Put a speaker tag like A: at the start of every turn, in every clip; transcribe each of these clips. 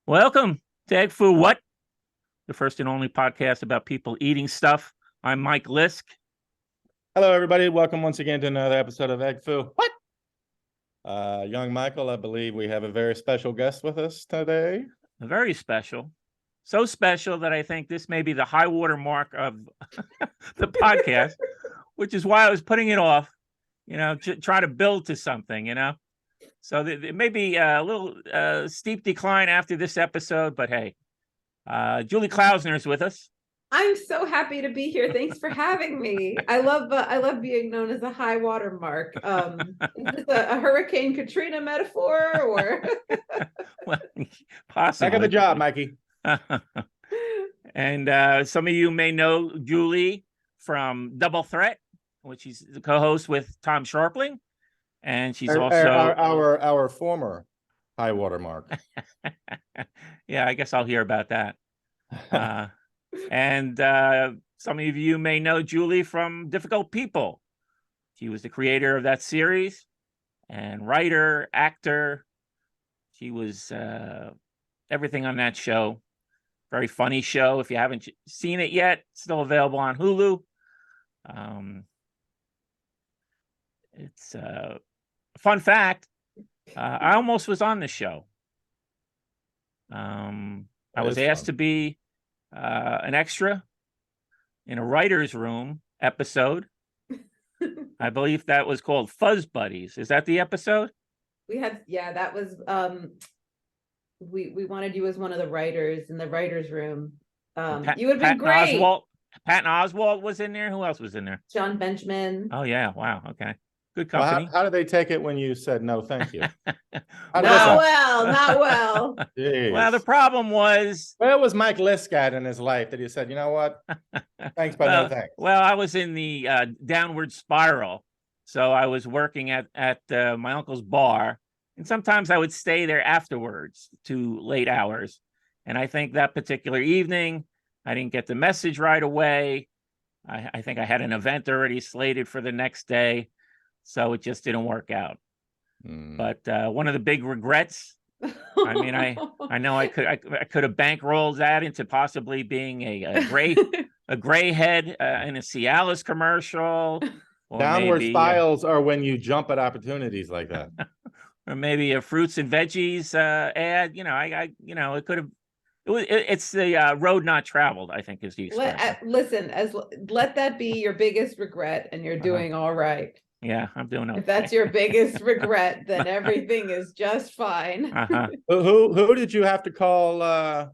A: Welcome to Egg Foo What? The first and only podcast about people eating stuff. I'm Mike Lisk.
B: Hello, everybody. Welcome once again to another episode of Egg Foo. What? Young Michael, I believe we have a very special guest with us today.
A: Very special. So special that I think this may be the high water mark of the podcast, which is why I was putting it off, try to build to something, So it may be a little steep decline after this episode, but hey, Julie Klausner is with us.
C: I'm so happy to be here. Thanks for having me. I love being known as a high water mark. Is this a Hurricane Katrina metaphor or?
A: Well, possibly.
B: Back of the job, Mikey.
A: And some of you may know Julie from Double Threat, which she's the co-host with Tom Sharpling. And she's also
B: our former high water mark.
A: Yeah, I guess I'll hear about that. And some of you may know Julie from Difficult People. She was the creator of that series and writer, actor. She was everything on that show. Very funny show. If you haven't seen it yet, it's still available on Hulu. It's fun fact, I almost was on the show. I was asked to be an extra in a writer's room episode. I believe that was called Fuzz Buddies. Is that the episode?
C: That was we wanted you as one of the writers in the writer's room. You would have been great.
A: Patton Oswalt was in there. Who else was in there?
C: John Benjamin.
A: Oh yeah, wow, okay. Good company.
B: Well, how did they take it when you said no, thank you?
C: Not well.
B: Jeez.
A: Well, the problem was,
B: where was Mike Lisk at in his life that he said, you know what? Thanks, but no thanks.
A: Well, I was in the downward spiral. So I was working at my uncle's bar, and sometimes I would stay there afterwards to late hours. And I think that particular evening, I didn't get the message right away. I think I had an event already slated for the next day. So it just didn't work out. But one of the big regrets, I mean, I know I could have bankrolled that into possibly being a gray head in a Cialis commercial. Or
B: downward spirals are when you jump at opportunities like that.
A: Or maybe a fruits and veggies ad. It could have. It's the road not traveled, I think, is the expression.
C: Let that be your biggest regret, and you're doing all right.
A: Yeah, I'm doing okay.
C: If that's your biggest regret, then everything is just fine.
B: Who did you have to call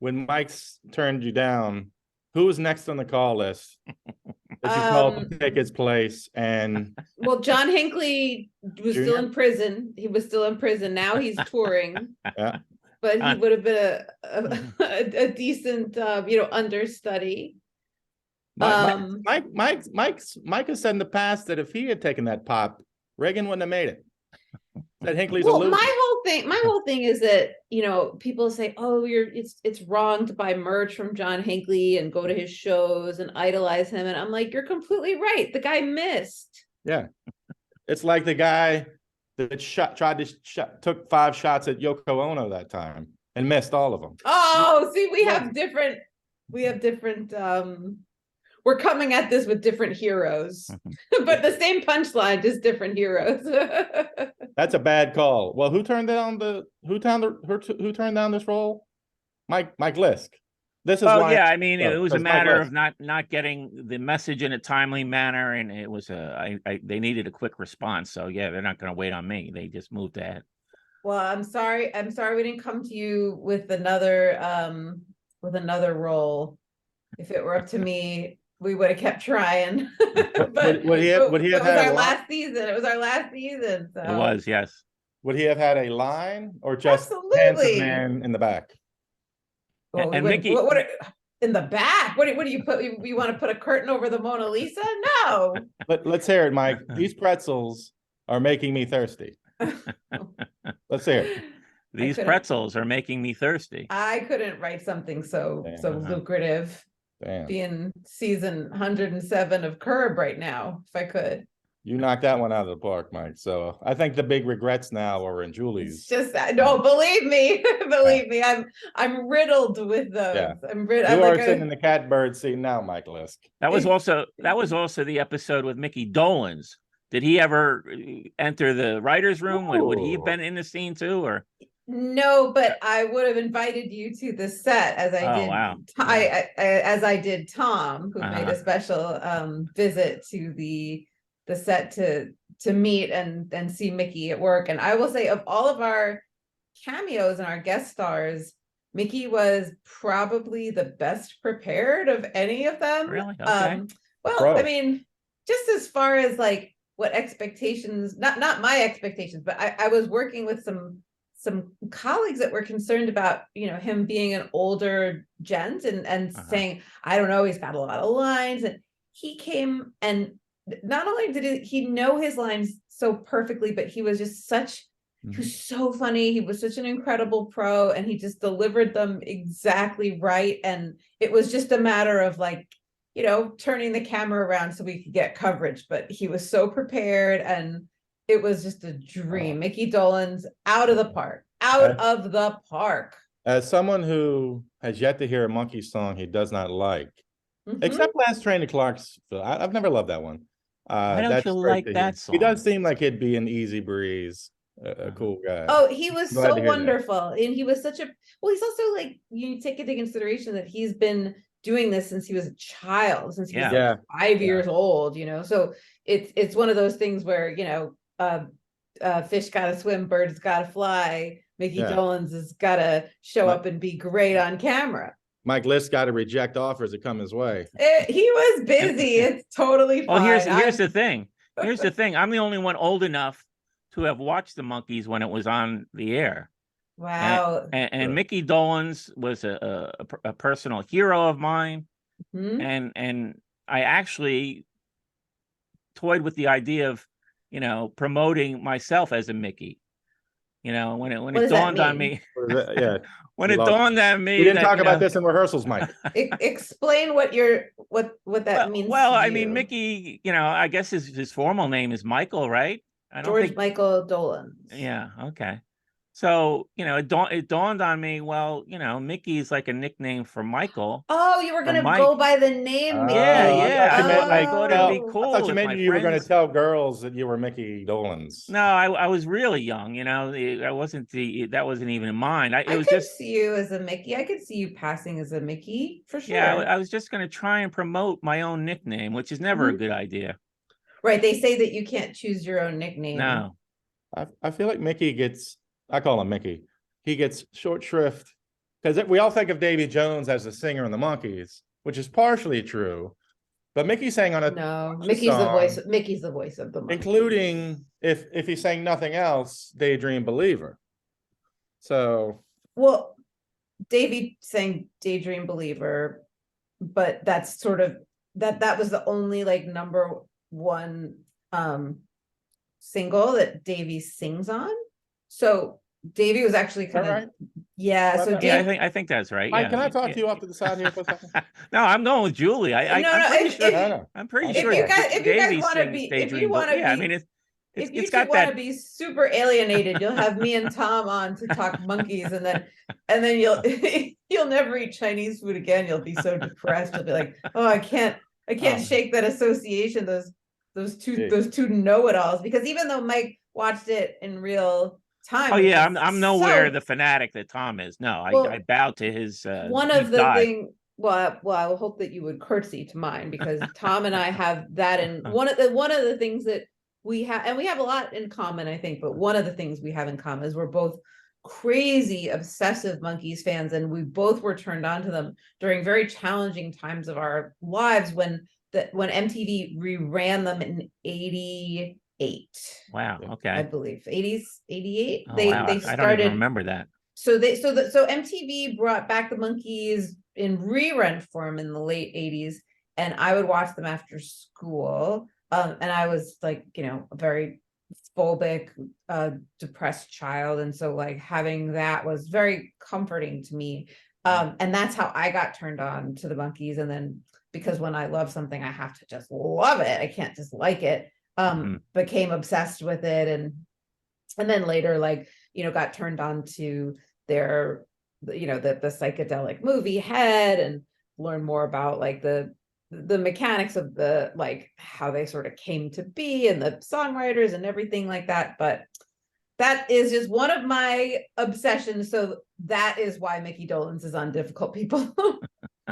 B: when Mike's turned you down? Who was next on the call list that you called to take his place? And
C: well, John Hinckley was still in prison. He was still in prison. Now he's touring. Yeah. But he would have been a decent understudy.
B: Mike has said in the past that if he had taken that pop, Reagan wouldn't have made it. That Hinckley's a loser.
C: My whole thing is that people say, oh, it's wrong to buy merch from John Hinckley and go to his shows and idolize him, and I'm like, you're completely right. The guy missed.
B: Yeah, it's like the guy that took 5 shots at Yoko Ono that time and missed all of them.
C: Oh, see, we have different. We're coming at this with different heroes, but the same punchline, just different heroes.
B: That's a bad call. Well, who turned down this role? Mike Lisk. This is why.
A: Yeah, I mean, it was a matter of not getting the message in a timely manner, and it was they needed a quick response. So yeah, they're not going to wait on me. They just moved ahead.
C: Well, I'm sorry we didn't come to you with another role. If it were up to me, we would have kept trying. But
B: would he have had
C: our last season? It was our last season. So.
A: It was, yes.
B: Would he have had a line or just
C: absolutely
B: handsome man in the back?
C: Well, and Mickey, what in the back? What do you put? You want to put a curtain over the Mona Lisa? No.
B: But let's hear it, Mike. These pretzels are making me thirsty. Let's hear it.
A: These pretzels are making me thirsty.
C: I couldn't write something so lucrative. Being season 107 of Curb right now, if I could.
B: You knocked that one out of the park, Mike. So I think the big regrets now are in
C: It's
B: Julie's.
C: just that. No, believe me, believe me. I'm riddled with those.
B: Yeah.
C: I'm
B: You
C: like
B: are sitting in the catbird seat now, Mike Lisk.
A: That was also the episode with Mickey Dolenz. Did he ever enter the writer's room? Would he have
B: Ooh.
A: been in the scene too, or?
C: No, but I would have invited you to the set as I
A: Oh,
C: did.
A: wow.
C: As I did Tom, who made
A: Uh-huh.
C: a special visit to the set to meet and see Mickey at work. And I will say, of all of our cameos and our guest stars, Mickey was probably the best prepared of any of them.
A: Really? Okay.
C: Well,
B: Bro.
C: I mean, just as far as like what expectations, not my expectations, but I was working with some colleagues that were concerned about, you know, him being an older gent and saying, I don't know, he's got a lot of lines. And he came, and not only did he know his lines so perfectly, but he was just he was so funny. He was such an incredible pro, and he just delivered them exactly right. And it was just a matter of like, you know, turning the camera around so we could get coverage, but he was so prepared, and it was just a dream. Mickey Dolenz out of the park,
B: As someone who has yet to hear a monkey song he does not like,
C: Mhm.
B: except Last Train to Clarksville. I've never loved that one.
A: Why don't
B: That's
A: you
B: great
A: like
B: to
A: that
B: hear.
A: song?
B: He does seem like he'd be an easy breeze, a cool guy.
C: Oh, he was
B: Glad to
C: so
B: hear that.
C: wonderful. And he was such a, well, he's also like, you take into consideration that he's been doing this since he was a child, since he was
A: Yeah.
C: like 5 years old, you know. So it's one of those things where, you know, fish gotta swim, birds gotta fly. Mickey Dolenz has gotta show up and be great on camera.
B: Mike Lisk got to reject offers that come his way.
C: He was busy. It's totally fine.
A: Well, here's the thing. Here's the thing. I'm the only one old enough to have watched the Monkees when it was on the air.
C: Wow.
A: And Mickey Dolenz was a personal hero of mine.
C: Mhm.
A: And I actually toyed with the idea of, you know, promoting myself as a Mickey. You know, when it dawned on me.
B: Yeah.
A: When it dawned on me.
B: We didn't talk about this in rehearsals, Mike.
C: Explain what that means.
A: Well,
C: to
A: I
C: you.
A: mean, Mickey, you know, I guess his formal name is Michael, right? I don't
C: George
A: think.
C: Michael Dolenz.
A: Yeah. Okay. So, you know, it dawned on me, well, you know, Mickey is like a nickname for Michael.
C: Oh, you were
A: For
C: going to
A: Mike.
C: go by the name Mickey.
A: I thought it'd be
B: I
A: cool
B: thought you
A: if
B: meant
A: my
B: you were going to
A: friends.
B: tell girls that you were Mickey Dolenz.
A: No, I was really young, you know. I wasn't that wasn't even in mind.
C: I could see you as a Mickey. I could see you passing as a Mickey for sure.
A: Yeah, I was just going to try and promote my own nickname, which is never a good idea.
C: Right. They say that you can't choose your own nickname.
A: No.
B: I feel like Mickey gets, I call him Mickey. He gets short shrift because we all think of Davy Jones as the singer in the Monkees, which is partially true. But Mickey sang on a
C: Mickey's
B: song,
C: the voice. Mickey's the voice of the Monkees.
B: including if he sang nothing else, Daydream Believer. So,
C: well, Davy sang Daydream Believer, but that's sort of that was the only like number one single that Davy sings on. So Davy was actually kind of
A: I think that's right.
B: Mike, can I talk to you off to the side here for a second?
A: No, I'm going with Julie. I'm pretty sure.
C: If you guys want to be,
A: I mean,
C: if you
A: it's got
C: want
A: that.
C: to be super alienated, you'll have me and Tom on to talk Monkees, and then you'll never eat Chinese food again. You'll be so depressed. You'll be like, oh, I can't shake that association. Those two know-it-alls. Because even though Mike watched it in real time.
A: Oh yeah, I'm nowhere the fanatic that Tom is. No, I bow to his.
C: One of the things. Well, I will hope that you would curtsy to mine, because Tom and I have that, and one of the things that we have, and we have a lot in common, I think, but one of the things we have in common is we're both crazy obsessive Monkees fans, and we both were turned on to them during very challenging times of our lives when MTV reran them in 88.
A: Wow. Okay.
C: I believe 88.
A: Oh,
C: they
A: started. I don't even remember that.
C: So MTV brought back the Monkees in rerun form in the late 80s, and I would watch them after school. And I was like, you know, a very phobic, depressed child, and so like having that was very comforting to me. And that's how I got turned on to the Monkees. And then because when I love something, I have to just love it. I can't just like it. became obsessed with it, and then later, like, got turned on to their, the psychedelic movie Head, and learn more about like the mechanics of the, like, how they sort of came to be, and the songwriters and everything like that. But that is just one of my obsessions. So that is why Mickey Dolenz is on Difficult People.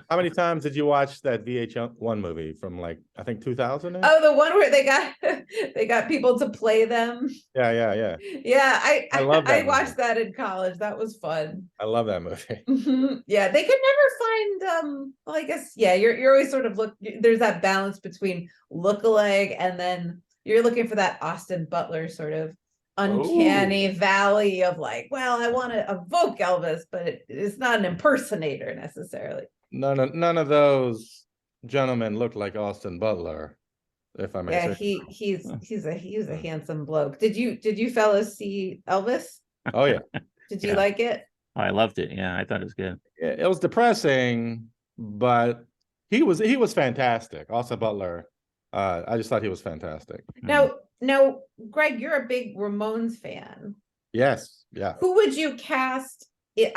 B: How many times did you watch that VH1 movie from, like, I think 2000?
C: Oh, the one where they got people to play them.
B: Yeah.
C: Yeah,
B: I love that
C: I watched
B: movie.
C: that in college. That was fun.
B: I love that movie.
C: Yeah, they could never find well, I guess, yeah, you're always sort of there's that balance between look-alike, and then you're looking for that Austin Butler sort of uncanny valley of like, well, I want to evoke Elvis, but it's not an impersonator necessarily.
B: None of those gentlemen look like Austin Butler, if I may
C: Yeah,
B: say.
C: he's a handsome bloke. Did you fellas see Elvis?
B: Oh yeah.
C: Did you
B: Yeah.
C: like it?
A: Oh, I loved it. Yeah, I thought it was good.
B: It was depressing, but he was fantastic. Austin Butler. I just thought he was fantastic.
C: Now, Greg, you're a big Ramones fan.
B: Yes. Yeah.
C: Who would you cast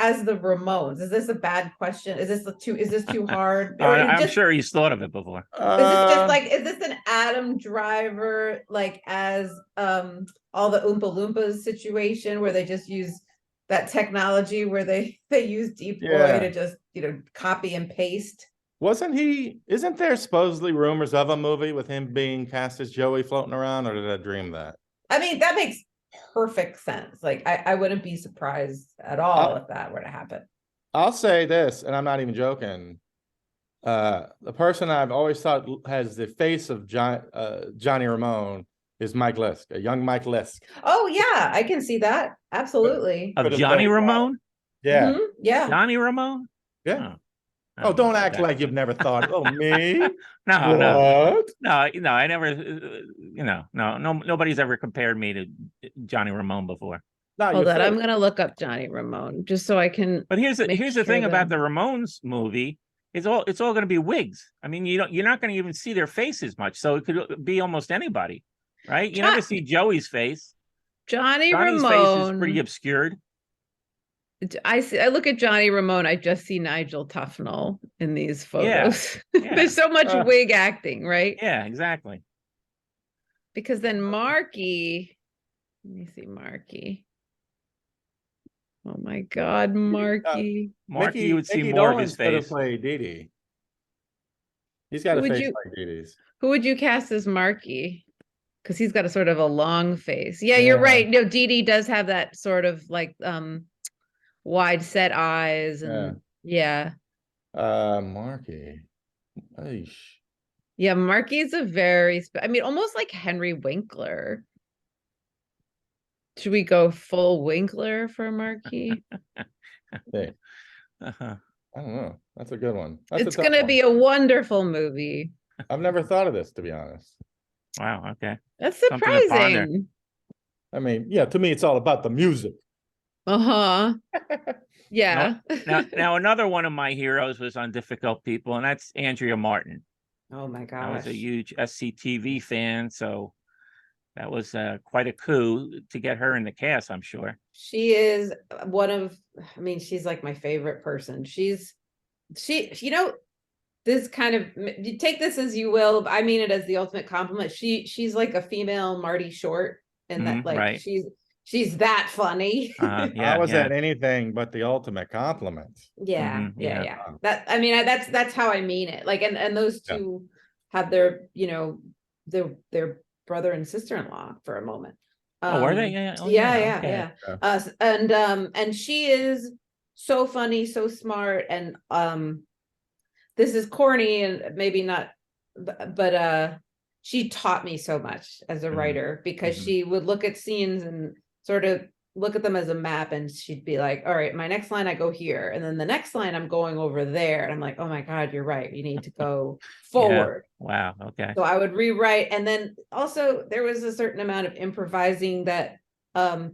C: as the Ramones? Is this a bad question? Is this too hard? Or
A: I'm sure he's thought of it before.
C: Is it just like, is this an Adam Driver, like, as all the Oompa Loompas situation, where they just use that technology where they use Deep Boy to just, copy and paste?
B: Isn't there supposedly rumors of a movie with him being cast as Joey floating around, or did I dream that?
C: I mean, that makes perfect sense. Like, I wouldn't be surprised at all if that were to happen.
B: I'll say this, and I'm not even joking. The person I've always thought has the face of Johnny Ramone is Mike Lisk, a young Mike Lisk.
C: Oh yeah, I can see that. Absolutely.
A: Of Johnny Ramone?
B: Yeah.
C: Mm-hmm. Yeah.
A: Johnny Ramone?
B: Yeah.
A: Oh,
B: don't act like you've never thought. Oh, me?
A: No. I never. Nobody's ever compared me to Johnny Ramone before.
C: Hold on, I'm gonna look up Johnny Ramone just so I can.
A: But here's the thing about the Ramones movie. It's all going to be wigs. I mean, you're not going to even see their faces much, so it could be almost anybody, right? You never see Joey's face.
C: Johnny's
A: Ramone face is pretty obscured.
C: I look at Johnny Ramone, I just see Nigel Tufnell in these photos.
A: Yeah.
C: There's so much wig acting, right?
A: Yeah, exactly.
C: Because then Marky, let me see Marky. Oh my God, Marky.
A: Marky, you would see more of his face.
B: Play Dee Dee. He's got a face like Dee Dee's.
C: Who would you cast as Marky? Because he's got a sort of a long face. Yeah, you're right. No, Dee Dee does have that sort of like wide set eyes, and
B: Marky. Eesh.
C: Yeah, Marky's a very almost like Henry Winkler. Should we go full Winkler for Marky?
B: Hey. I don't know. That's a good one. It's
C: gonna be a wonderful movie.
B: I've never thought of this, to be honest.
A: Wow, okay.
C: That's surprising.
B: I mean, yeah, to me it's all about the music.
C: Yeah.
A: Now another one of my heroes was on Difficult People, and that's Andrea Martin.
C: Oh my gosh.
A: I was a huge SCTV fan, so that was quite a coup to get her in the cast, I'm sure.
C: She is she's like my favorite person. This kind of, you take this as you will, but I mean it as the ultimate compliment. She's like a female Marty Short, and that like right. She's that funny.
B: How was that anything but the ultimate compliment?
C: Yeah. That's how I mean it. Like, and those two had their, their brother and sister-in-law for a moment.
A: Were they?
C: Yeah. And she is so funny, so smart, and this is corny and maybe not, but she taught me so much as a writer, because she would look at scenes and sort of look at them as a map, and she'd be like, all right, my next line I go here, and then the next line I'm going over there, and I'm like, oh my God, you're right, you need to go forward.
A: Wow. Okay.
C: So I would rewrite, and then also there was a certain amount of improvising that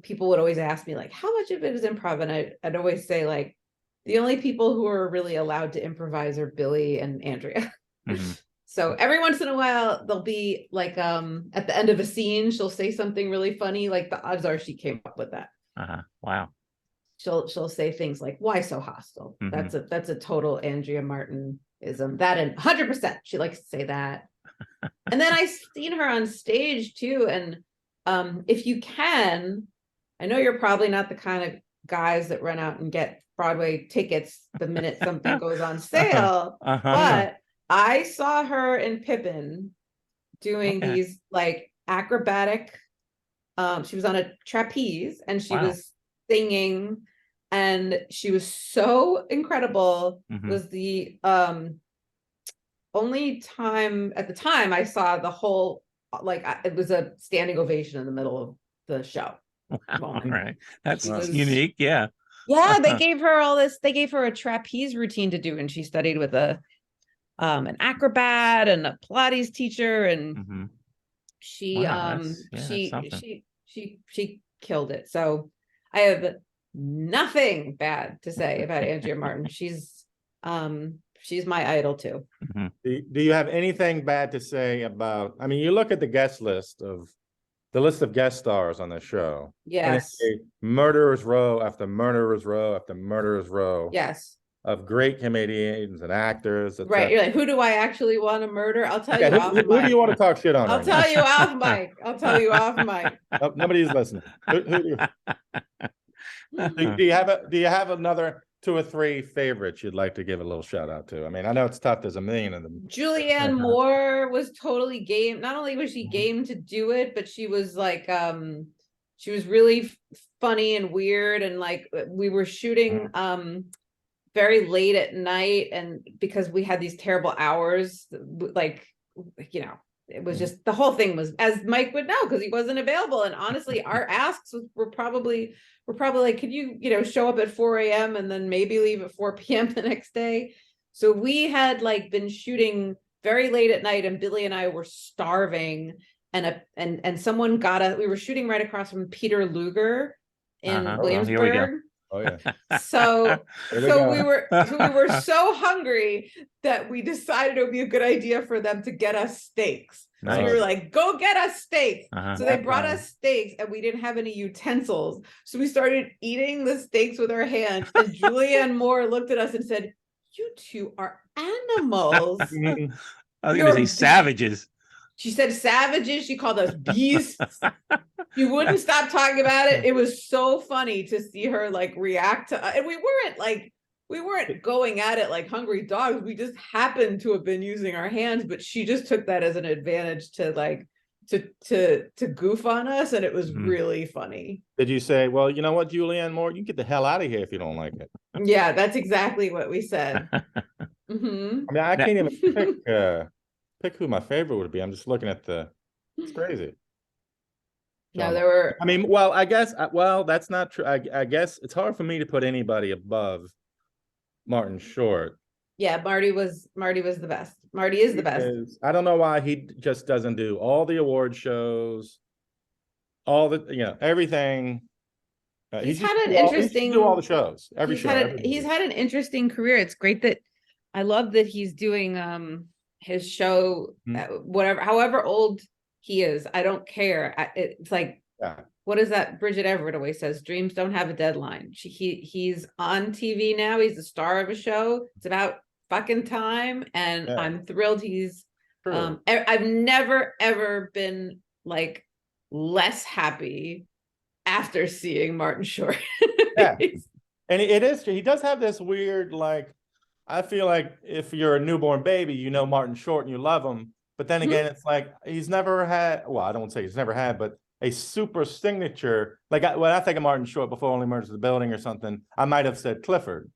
C: people would always ask me, like, how much of it is improv? And I'd always say, like, the only people who are really allowed to improvise are Billy and Andrea. So every once in a while, there'll be like at the end of a scene, she'll say something really funny. Like the odds are she came up with that.
A: Wow.
C: She'll say things like, "Why so hostile?"
A: Mhm.
C: That's a total Andrea Martinism. That and 100%. She likes to say that. And then I've seen her on stage too. And if you can, I know you're probably not the kind of guys that run out and get Broadway tickets the minute something goes on sale, but I saw her in Pippin doing
A: Okay.
C: these like acrobatic. She was on a trapeze and she
A: Wow.
C: was singing, and she was so incredible.
A: Mhm.
C: Was the only time at the time I saw the whole, like it was a standing ovation in the middle of the show.
A: All right. That's
C: She was-
A: unique. Yeah.
C: Yeah, they gave her all this. They gave her a trapeze routine to do, and she studied with an acrobat and a Pilates teacher, and
A: Mhm.
C: she
A: Wow, that's something.
C: she killed it. So I have nothing bad to say about Andrea Martin. She's my idol too.
A: Mhm.
B: Do you have anything bad to say about, I mean, you look at the list of guest stars on the show. And it's
C: Yes.
B: a murderer's row after murderer's row after murderer's row
C: Yes.
B: of great comedians and actors.
C: Right. You're like, who do I actually want to murder? I'll tell you off
B: Who do
C: mic.
B: you want to talk shit on
C: I'll
B: right
C: tell you off mic. I'll tell you off mic.
B: now? Nobody's listening. Do you have another 2 or 3 favorites you'd like to give a little shout out to? I mean, I know it's tough. There's a million of them.
C: Julianne Moore was totally game. Not only was she game to do it, but she was like, she was really funny and weird. And like, we were shooting very late at night, and because we had these terrible hours, like, it was just, the whole thing was, as Mike would know, because he wasn't available. And honestly, our asks were probably like, could you show up at 4 a.m. and then maybe leave at 4 p.m. the next day. So we had like been shooting very late at night, and Billy and I were starving, and someone we were shooting right across from Peter Luger in
A: Here we go.
C: Williamsburg.
B: Oh yeah.
C: So we were
B: go.
C: so hungry that we decided it would be a good idea for them to get us steaks.
A: Nice.
C: So we were like, go get us steaks. So they brought
B: Nice.
C: us steaks, and we didn't have any utensils. So we started eating the steaks with our hands. And Julianne Moore looked at us and said, "You two are animals."
A: I was going to say savages.
C: She said savages. She called us beasts. You wouldn't stop talking about it. It was so funny to see her like react to, and we weren't going at it like hungry dogs. We just happened to have been using our hands, but she just took that as an advantage to like to goof on us, and it was really funny.
B: Did you say, well, you know what, Julianne Moore, you can get the hell out of here if you don't like it?
C: Yeah, that's exactly what we said.
B: I mean, I can't even pick who my favorite would be. I'm just looking at it's crazy.
C: No, there were.
B: I mean, well, I guess, that's not true. I guess it's hard for me to put anybody above Martin Short.
C: Yeah, Marty was the best. Marty is the best.
B: I don't know why he just doesn't do all the award shows, all the, everything.
C: He's had an interesting.
B: Do all the shows. Every show.
C: He's had an interesting career. It's great that I love that he's doing his show, however old he is. I don't care. It's like, what is that Bridget Everett always says? Dreams don't have a deadline. He's on TV now. He's the star of a show. It's about fucking time, and I'm thrilled he's. I've never ever been like less happy after seeing Martin Short.
B: Yeah, and it is. He does have this weird, like, I feel like if you're a newborn baby, Martin Short and you love him. But then again, it's like he's never had, well, I don't say he's never had, but a super signature. Like when I think of Martin Short before Only Murders in the Building or something, I might have said Clifford.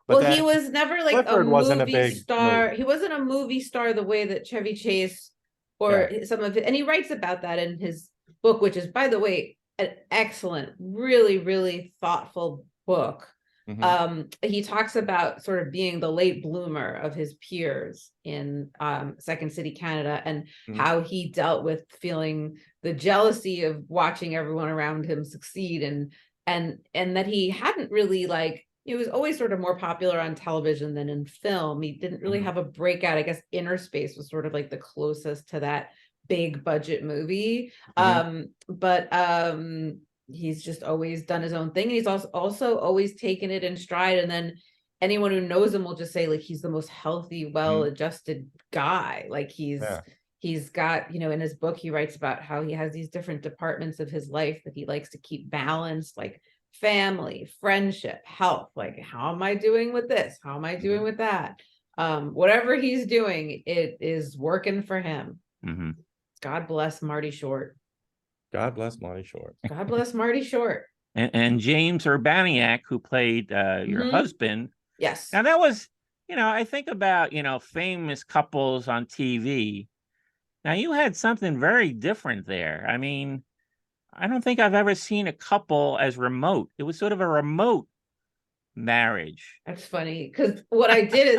C: But he was never like
B: Clifford wasn't a big
C: star.
B: movie.
C: He wasn't a movie star the way that Chevy Chase or some of it. And he writes about that in his book, which is, by the way, an excellent, really, really thoughtful book. He talks about sort of being the late bloomer of his peers in Second City, Canada, and how he dealt with feeling the jealousy of watching everyone around him succeed, and that he hadn't really like he was always sort of more popular on television than in film. He didn't really have a breakout. I guess Inner Space was sort of like the closest to that big budget movie. But he's just always done his own thing. And he's also always taken it in stride. And then anyone who knows him will just say, like, he's the most healthy, well-adjusted guy. Like he's got, in his book, he writes about how he has these different departments of his life that he likes to keep balanced, like family, friendship, health. Like, how am I doing with this? How am I doing with that? Whatever he's doing, it is working for him. God bless Marty Short.
B: God bless Marty Short.
C: God bless Marty Short.
A: And James Urbaniak, who played your husband.
C: Yes.
A: Now that was, I think about, famous couples on TV. Now you had something very different there. I mean, I don't think I've ever seen a couple as remote. It was sort of a remote marriage.
C: That's funny, because what I did is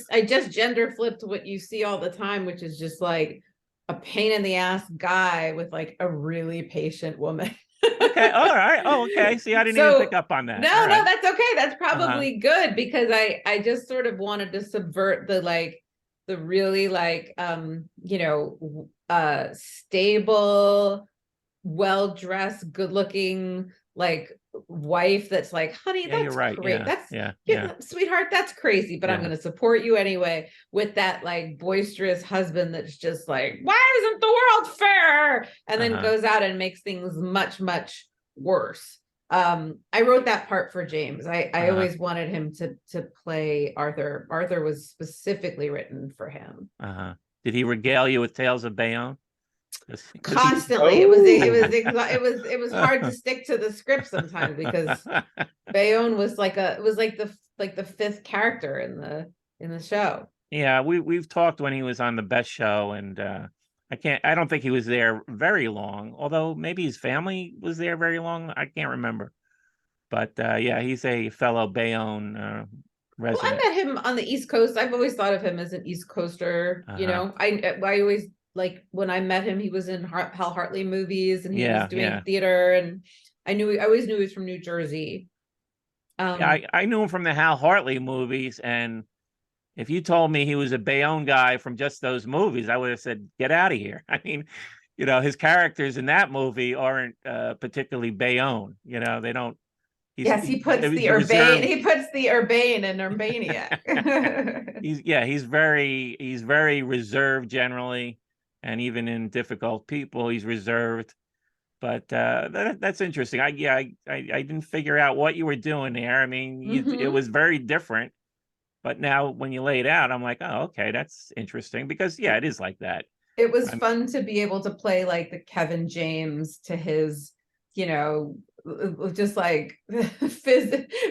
C: I just gender flipped what you see all the time, which is just like a pain in the ass guy with like a really patient woman.
A: Okay. All right. Oh, okay. See, I didn't even pick up on that.
C: No,
A: right.
C: no, that's okay. That's probably good, because I just sort of wanted to subvert the really stable, well-dressed, good-looking wife that's like, honey, that's
A: you're right.
C: great.
A: Yeah.
C: Sweetheart, that's crazy, but I'm going to support you anyway, with that boisterous husband that's just like, why isn't the world fair? And then goes out and makes things much, much worse. I wrote that part for James. I always wanted him to play Arthur. Arthur was specifically written for him.
A: Did he regale you with tales of Bayonne?
C: Constantly. It was hard to stick to the script sometimes, because Bayonne was the fifth character in the show.
A: Yeah, we've talked when he was on The Best Show, and I don't think he was there very long, although maybe his family was there very long. I can't remember. But yeah, he's a fellow Bayonne resident.
C: Well, I met him on the East Coast. I've always thought of him as an East Coaster. I always, when I met him, he was in Hal Hartley movies, and he was doing theater, and I always knew he was from New Jersey.
A: I knew him from the Hal Hartley movies, and if you told me he was a Bayonne guy from just those movies, I would have said, get out of here. I mean, his characters in that movie aren't particularly Bayonne. They don't.
C: He puts the urbane. He puts the urbane in Urbaniac.
A: He's very reserved generally, and even in difficult people, he's reserved. But that's interesting. I didn't figure out what you were doing there. I mean, it was very different. But now when you lay it out, I'm like, oh, okay, that's interesting, because it is like that.
C: It was fun to be able to play the Kevin James to his, just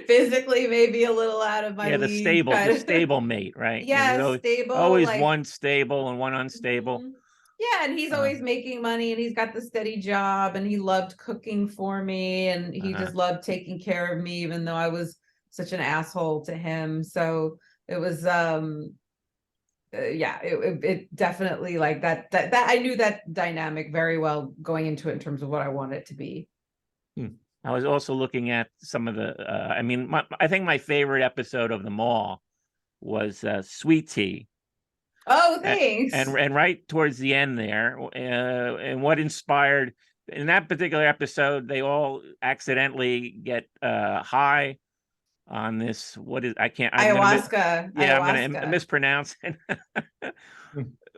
C: physically maybe a little out of my league.
A: The stable mate, right?
C: Yeah, stable.
A: Always one stable and one unstable.
C: Yeah, and he's always making money, and he's got the steady job, and he loved cooking for me, and he just loved taking care of me, even though I was such an asshole to him. So it was it definitely that I knew that dynamic very well going into it in terms of what I wanted it to be.
A: I was also looking at some of the I think my favorite episode of them all was Sweet Tea.
C: Oh, thanks.
A: And right towards the end there, and what inspired in that particular episode, they all accidentally get high on this.
C: Ayahuasca.
A: I'm going to mispronounce it.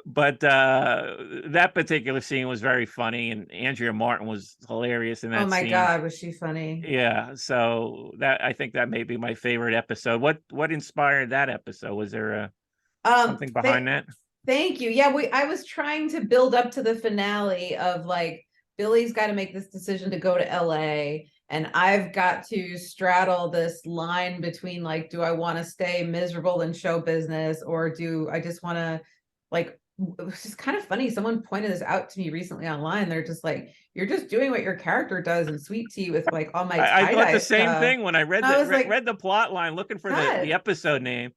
A: But that particular scene was very funny, and Andrea Martin was hilarious in that scene.
C: Oh my God, was she funny?
A: Yeah, so I think that may be my favorite episode. What inspired that episode? Was there something behind that?
C: Thank you. Yeah, I was trying to build up to the finale of Billy's got to make this decision to go to LA, and I've got to straddle this line between do I want to stay miserable in show business, or do I just want to it was just kind of funny. Someone pointed this out to me recently online. They're just you're just doing what your character does in Sweet Tea with all my
A: I thought the same thing when I read the plot line looking for the episode name.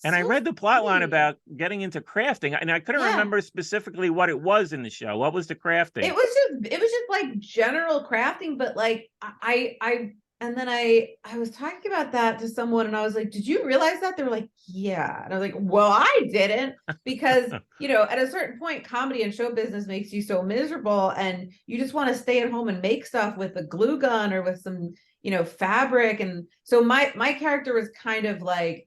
A: And I read the plot line about getting into crafting, and I couldn't remember specifically what it was in the show. What was the crafting?
C: It was just general crafting, but I And then I was talking about that to someone and I was like, did you realize that? They were like, yeah. And I was like, well, I didn't, because, at a certain point, comedy and show business makes you so miserable and you just want to stay at home and make stuff with a glue gun or with some, fabric. And so my character was kind of like,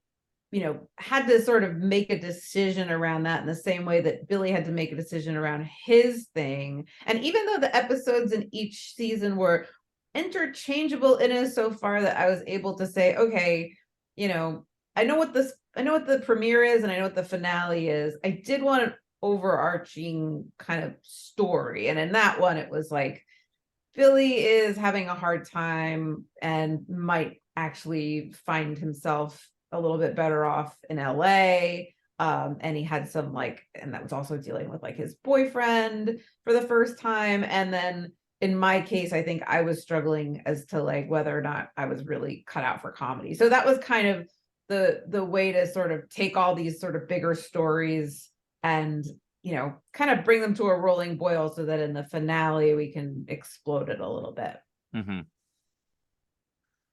C: had to sort of make a decision around that in the same way that Billy had to make a decision around his thing. And even though the episodes in each season were interchangeable in it so far that I was able to say, okay, I know what the premiere is and I know what the finale is. I did want an overarching kind of story. And in that one, it was like Billy is having a hard time and might actually find himself a little bit better off in LA. And he had some and that was also dealing with his boyfriend for the first time. And then in my case, I think I was struggling as to whether or not I was really cut out for comedy. So that was kind of the way to sort of take all these sort of bigger stories and, kind of bring them to a rolling boil so that in the finale we can explode it a little bit.
A: Mm-hmm.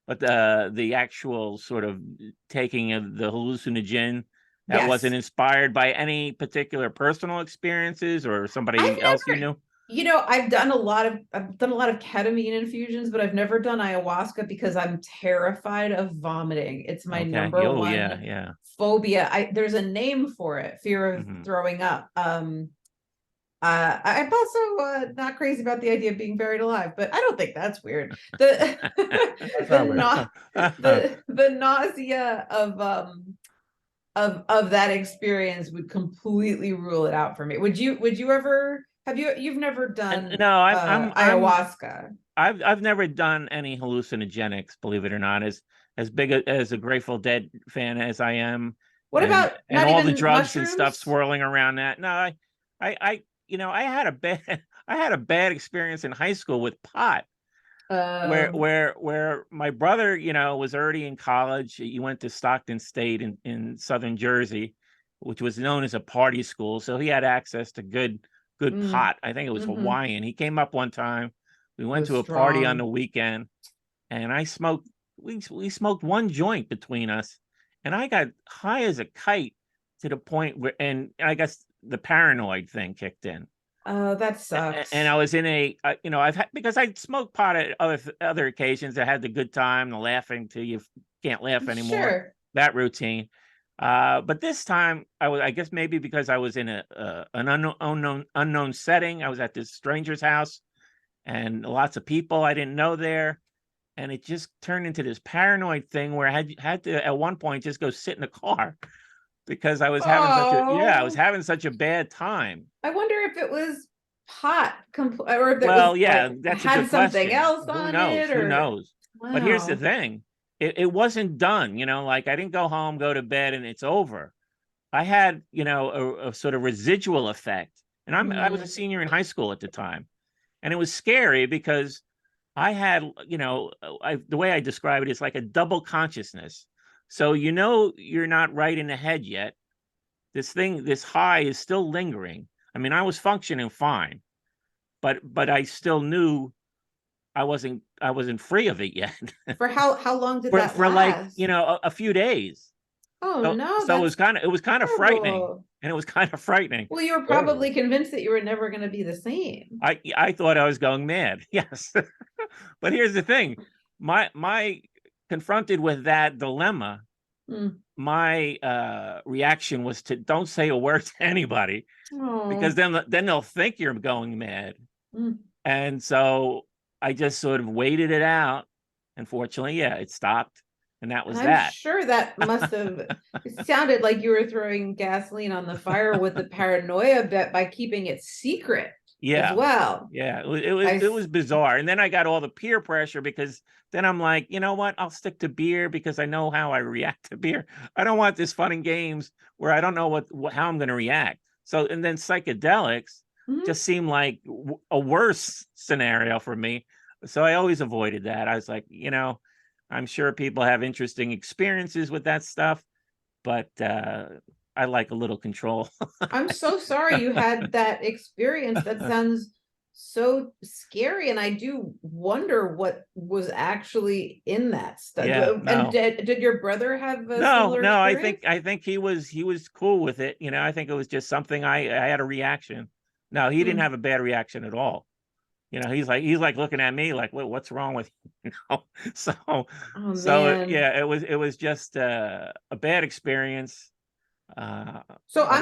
A: But the actual sort of taking of the hallucinogen, that
C: Yes.
A: wasn't inspired by any particular personal experiences or somebody else you knew?
C: I've done a lot of ketamine infusions, but I've never done ayahuasca because I'm terrified of vomiting. It's my number one
A: yeah.
C: phobia. There's a name for it, fear of throwing up. I'm also not crazy about the idea of being buried alive, but I don't think that's weird. The the nausea of that experience would completely rule it out for me. Would you ever you've never done
A: no, I'm
C: ayahuasca?
A: I've never done any hallucinogenics, believe it or not. As big as a Grateful Dead fan as I am.
C: What about
A: and all the
C: even
A: drugs
C: mushrooms?
A: and stuff swirling around that? No, I had a bad experience in high school with pot. Where my brother, was already in college. He went to Stockton State in southern Jersey, which was known as a party school. So he had access to good pot. I think it was Hawaiian. He came up one time. We went to a party on the weekend, and we smoked one joint between us, and I got high as a kite to the point where, and I guess the paranoid thing kicked in.
C: Oh, that sucks.
A: And I was in I've had, because I smoked pot at other occasions. I had the good time, the laughing till you can't laugh anymore.
C: Sure.
A: That routine. But this time I guess maybe because I was in an unknown setting. I was at this stranger's house and lots of people I didn't know there. And it just turned into this paranoid thing where I had to at one point just go sit in the car because I was having such a bad time.
C: I wonder if it was pot, or if
A: it that's
C: had
A: a good
C: something
A: question.
C: else on it.
A: Who knows?
C: Wow.
A: But here's the thing: it wasn't done. I didn't go home, go to bed, and it's over. I had a sort of residual effect, and I was a senior in high school at the time, and it was scary because I had the way I describe it is like a double consciousness. So you're not right in the head yet. This high is still lingering. I mean, I was functioning fine, but I still knew I wasn't free of it yet.
C: For how long did that
A: for
C: last?
A: a few days.
C: Oh no!
A: So it was kind of frightening, and it was kind of frightening.
C: Well, you were probably convinced that you were never going to be the same.
A: I thought I was going mad. Yes, but here's the thing: my confronted with that dilemma, my reaction was to don't say a word to anybody, because then they'll think you're going mad. And so I just sort of waited it out. Unfortunately, it stopped. And that was that.
C: I'm sure that must have it sounded like you were throwing gasoline on the fire with the paranoia bit by keeping it secret as well.
A: Yeah, it was bizarre. And then I got all the peer pressure because then I'm like, you know what? I'll stick to beer because I know how I react to beer. I don't want this fun and games where I don't know how I'm going to react. So, and then psychedelics just seemed like a worse scenario for me. So I always avoided that. I was like, I'm sure people have interesting experiences with that stuff, but I like a little control.
C: I'm so sorry you had that experience. That sounds so scary, and I do wonder what was actually in that stuff.
A: Yeah,
C: And
A: no.
C: did your brother have a
A: No,
C: similar
A: no,
C: experience?
A: I think he was cool with it. You know, I think it was just something I had a reaction. No, he didn't
C: Hmm.
A: have a bad reaction at all. You know, he's like looking at me like, what's wrong with you? You know? So
C: Oh
A: so
C: man.
A: yeah, it was just a bad experience. Uh,
C: So
A: but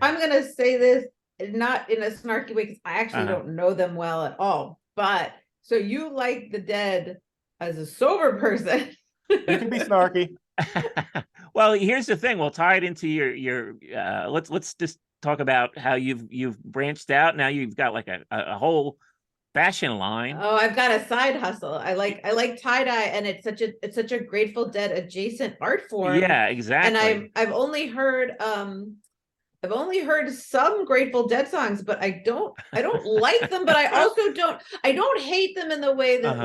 C: I'm gonna say this not in a snarky way because I actually
A: uh,
C: don't know them well at all. But so you like the Dead as a sober person?
B: You can be snarky.
A: well, here's the thing. We'll tie it into your let's just talk about how you've branched out. Now you've got like a whole fashion line.
C: Oh, I've got a side hustle. I like tie-dye, and it's such a Grateful Dead adjacent art form.
A: Yeah,
C: And
A: exactly.
C: I've only heard some Grateful Dead songs, but I don't like them, but I don't hate them in the way that
A: Uh-huh.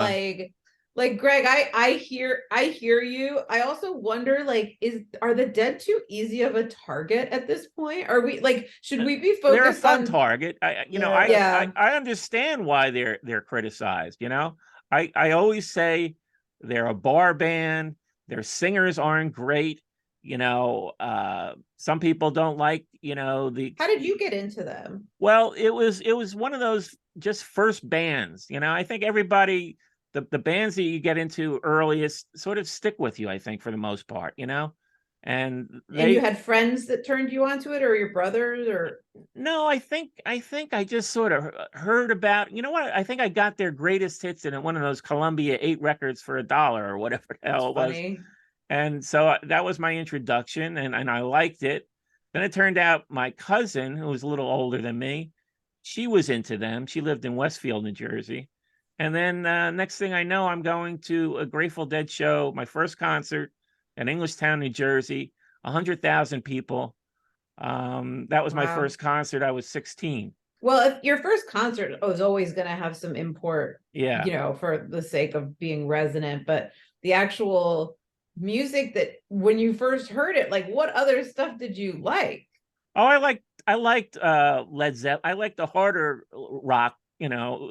C: like Greg, I hear you. I also wonder, like, are the Dead too easy of a target at this point? Are we like, should we be
A: They're a
C: focused
A: fun
C: on?
A: target.
B: Yeah.
C: Yeah.
A: I understand why they're criticized, you know. I always say they're a bar band, their singers aren't great, you know. Some people don't like, you know, the
C: How did you get into them?
A: well, it was one of those just first bands, you know. I think everybody the bands that you get into earliest sort of stick with you, I think, for the most part, you know. And
C: And you
A: they
C: had friends that turned you onto it, or your brothers, or
A: no, I think I just sort of heard about, you know what? I think I got their greatest hits in one of those Columbia 8 records for $1 or whatever the
C: that's
A: hell it was.
C: funny.
A: And so that was my introduction, and I liked it. Then it turned out my cousin, who was a little older than me, she was into them. She lived in Westfield, New Jersey. And then next thing I know, I'm going to a Grateful Dead show, my first concert in Englishtown, New Jersey, 100,000 people. That was my
C: Wow.
A: first concert. I was 16.
C: Well, if your first concert was always going to have some import,
A: Yeah.
C: you know, for the sake of being resonant, but the actual music that when you first heard it, like what other stuff did you like?
A: Oh, I liked Led Zeppelin. I liked the harder rock, you know,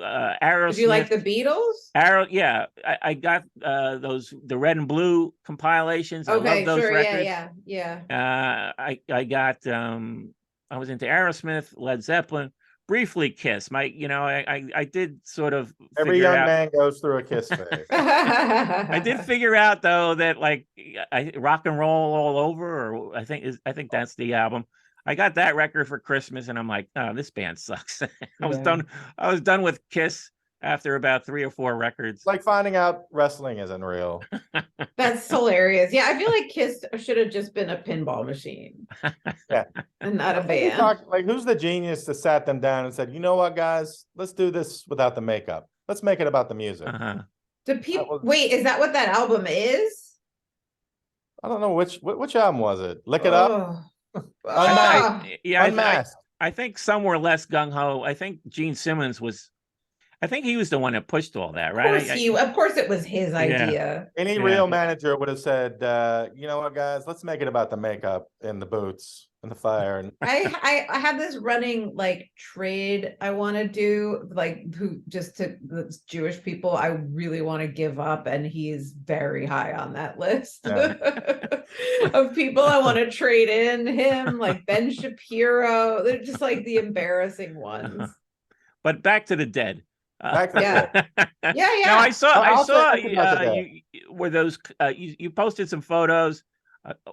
C: Did you like
A: Aerosmith.
C: the Beatles?
A: Yeah, I got those the Red and Blue compilations. I love
C: Okay,
A: those
C: sure. Yeah,
A: records.
C: yeah, yeah.
A: I got I was into Aerosmith, Led Zeppelin, briefly Kiss. I did sort of
B: Every
A: figure
B: young
A: out.
B: man goes through a kiss phase.
A: I did figure out though that like I rock and roll all over, or I think that's the album. I got that record for Christmas, and I'm like, oh, this band sucks. I was
C: Yeah.
A: done. I was done with Kiss after about 3 or 4 records.
B: Like finding out wrestling isn't real.
C: That's hilarious. Yeah, I feel like Kiss should have just been a pinball machine
B: Yeah.
C: and not a
B: What are you
C: band.
B: talking- like, who's the genius that sat them down and said, you know what, guys, let's do this without the makeup. Let's make it about the music.
A: Uh-huh.
C: Do people wait, is that what that album is?
B: I don't know which album was it. Lick It Up,
C: Oh,
B: Unmasked. Unmasked.
A: I think some were less gung ho. I think Gene Simmons was. I think he was the one that pushed all that, right?
C: of course it was his
A: Yeah,
C: idea.
B: Any
A: yeah.
B: real manager would have said, you know what, guys, let's make it about the makeup and the boots and the fire. And
C: I have this running like trade I want to do, like who just to the Jewish people I really want to give up, and he's very high on that list
B: Yeah.
C: of people I want to trade in him, like Ben Shapiro. They're just like the embarrassing ones.
A: But back to the Dead.
B: back to
C: Yeah.
B: the
C: Yeah,
A: Now
C: yeah.
B: I'll say
A: I saw
B: this about the Dead.
A: you were those you posted some photos.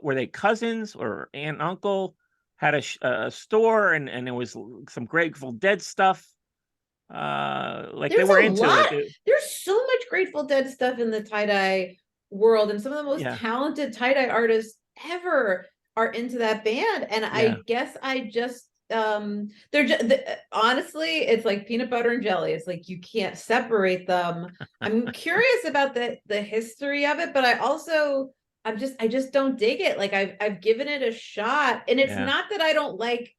A: Were they cousins or aunt and uncle? Had a store, and there was some Grateful Dead stuff. Like they
C: There's
A: were
C: a
A: into
C: lot.
A: it.
C: There's so much Grateful Dead stuff in the tie-dye world, and some of the most
A: Yeah.
C: talented tie-dye artists ever are into that band. And
A: Yeah.
C: I guess I just they're just honestly, it's like peanut butter and jelly. It's like you can't separate them. I'm curious about the history of it, but I just don't dig it. Like I've given it a shot, and
A: Yeah.
C: it's not that I don't like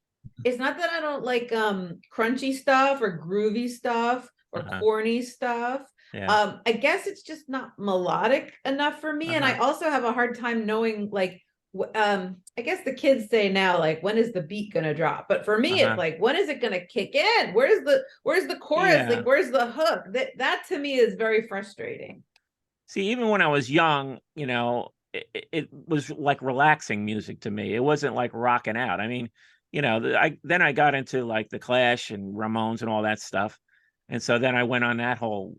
C: crunchy stuff or groovy stuff or corny stuff.
A: Yeah.
C: I guess it's just not melodic enough for me. And I also have a hard time knowing like I guess the kids say now, like, when is the beat gonna drop? But for me, it's like, when is it gonna kick in? Where's the chorus?
A: Yeah.
C: Like, where's the hook? That to me is very frustrating.
A: See, even when I was young, it was like relaxing music to me. It wasn't like rocking out. I mean, then I got into like the Clash and Ramones and all that stuff. And so then I went on that whole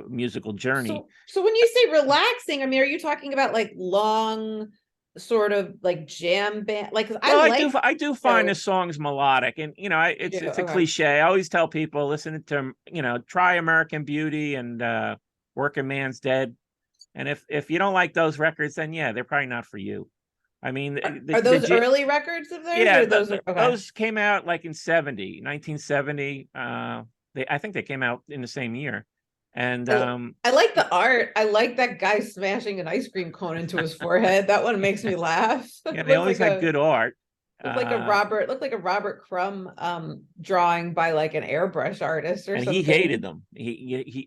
A: musical journey.
C: So when you say relaxing, I mean, are you talking about like long sort of like jam band? Like, 'cause
A: I do find the songs melodic, and it's a cliche. I always tell people, listen to try American Beauty and Working Man's Dead. And if you don't like those records, then yeah, they're probably not for you. I mean,
C: are those early records of theirs?
A: Yeah,
C: or
A: those came out like in 1970. I think they came out in the same year. And
C: I like the art. I like that guy smashing an ice cream cone into his forehead. That one makes me laugh.
A: Yeah, they always had good art.
C: Looked like a Robert Crumb drawing by like an airbrush artist or something.
A: And he hated them.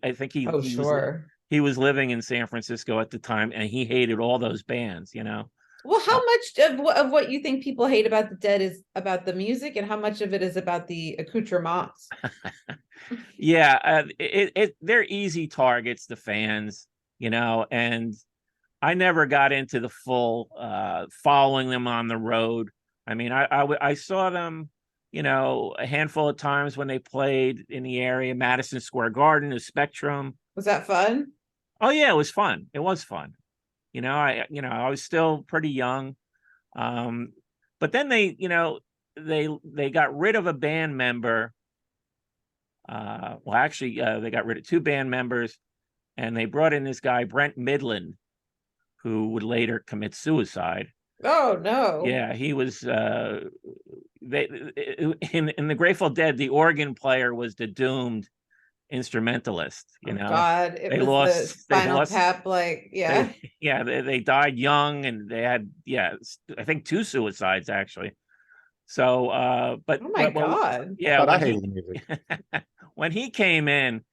A: I think he was living in San Francisco at the time, and he hated all those bands,
C: Well, how much of what you think people hate about the Dead is about the music, and how much of it is about the accoutrements?
A: Yeah, they're easy targets, the fans, and I never got into the full following them on the road. I mean, I saw them, a handful of times when they played in the area, Madison Square Garden, the Spectrum.
C: Was that fun?
A: Oh yeah, it was fun. It was fun. I was still pretty young. But then they got rid of a band member. They got rid of two band members, and they brought in this guy, Brent Midland, who would later commit suicide.
C: Oh no.
A: Yeah, he was in the Grateful Dead, the organ player was the doomed instrumentalist.
C: God, they lost the Spinal Tap, like, yeah.
A: They died young, and they had I think 2 suicides actually. So but
C: oh my God.
B: Yeah, I hated the music.
A: When he came in,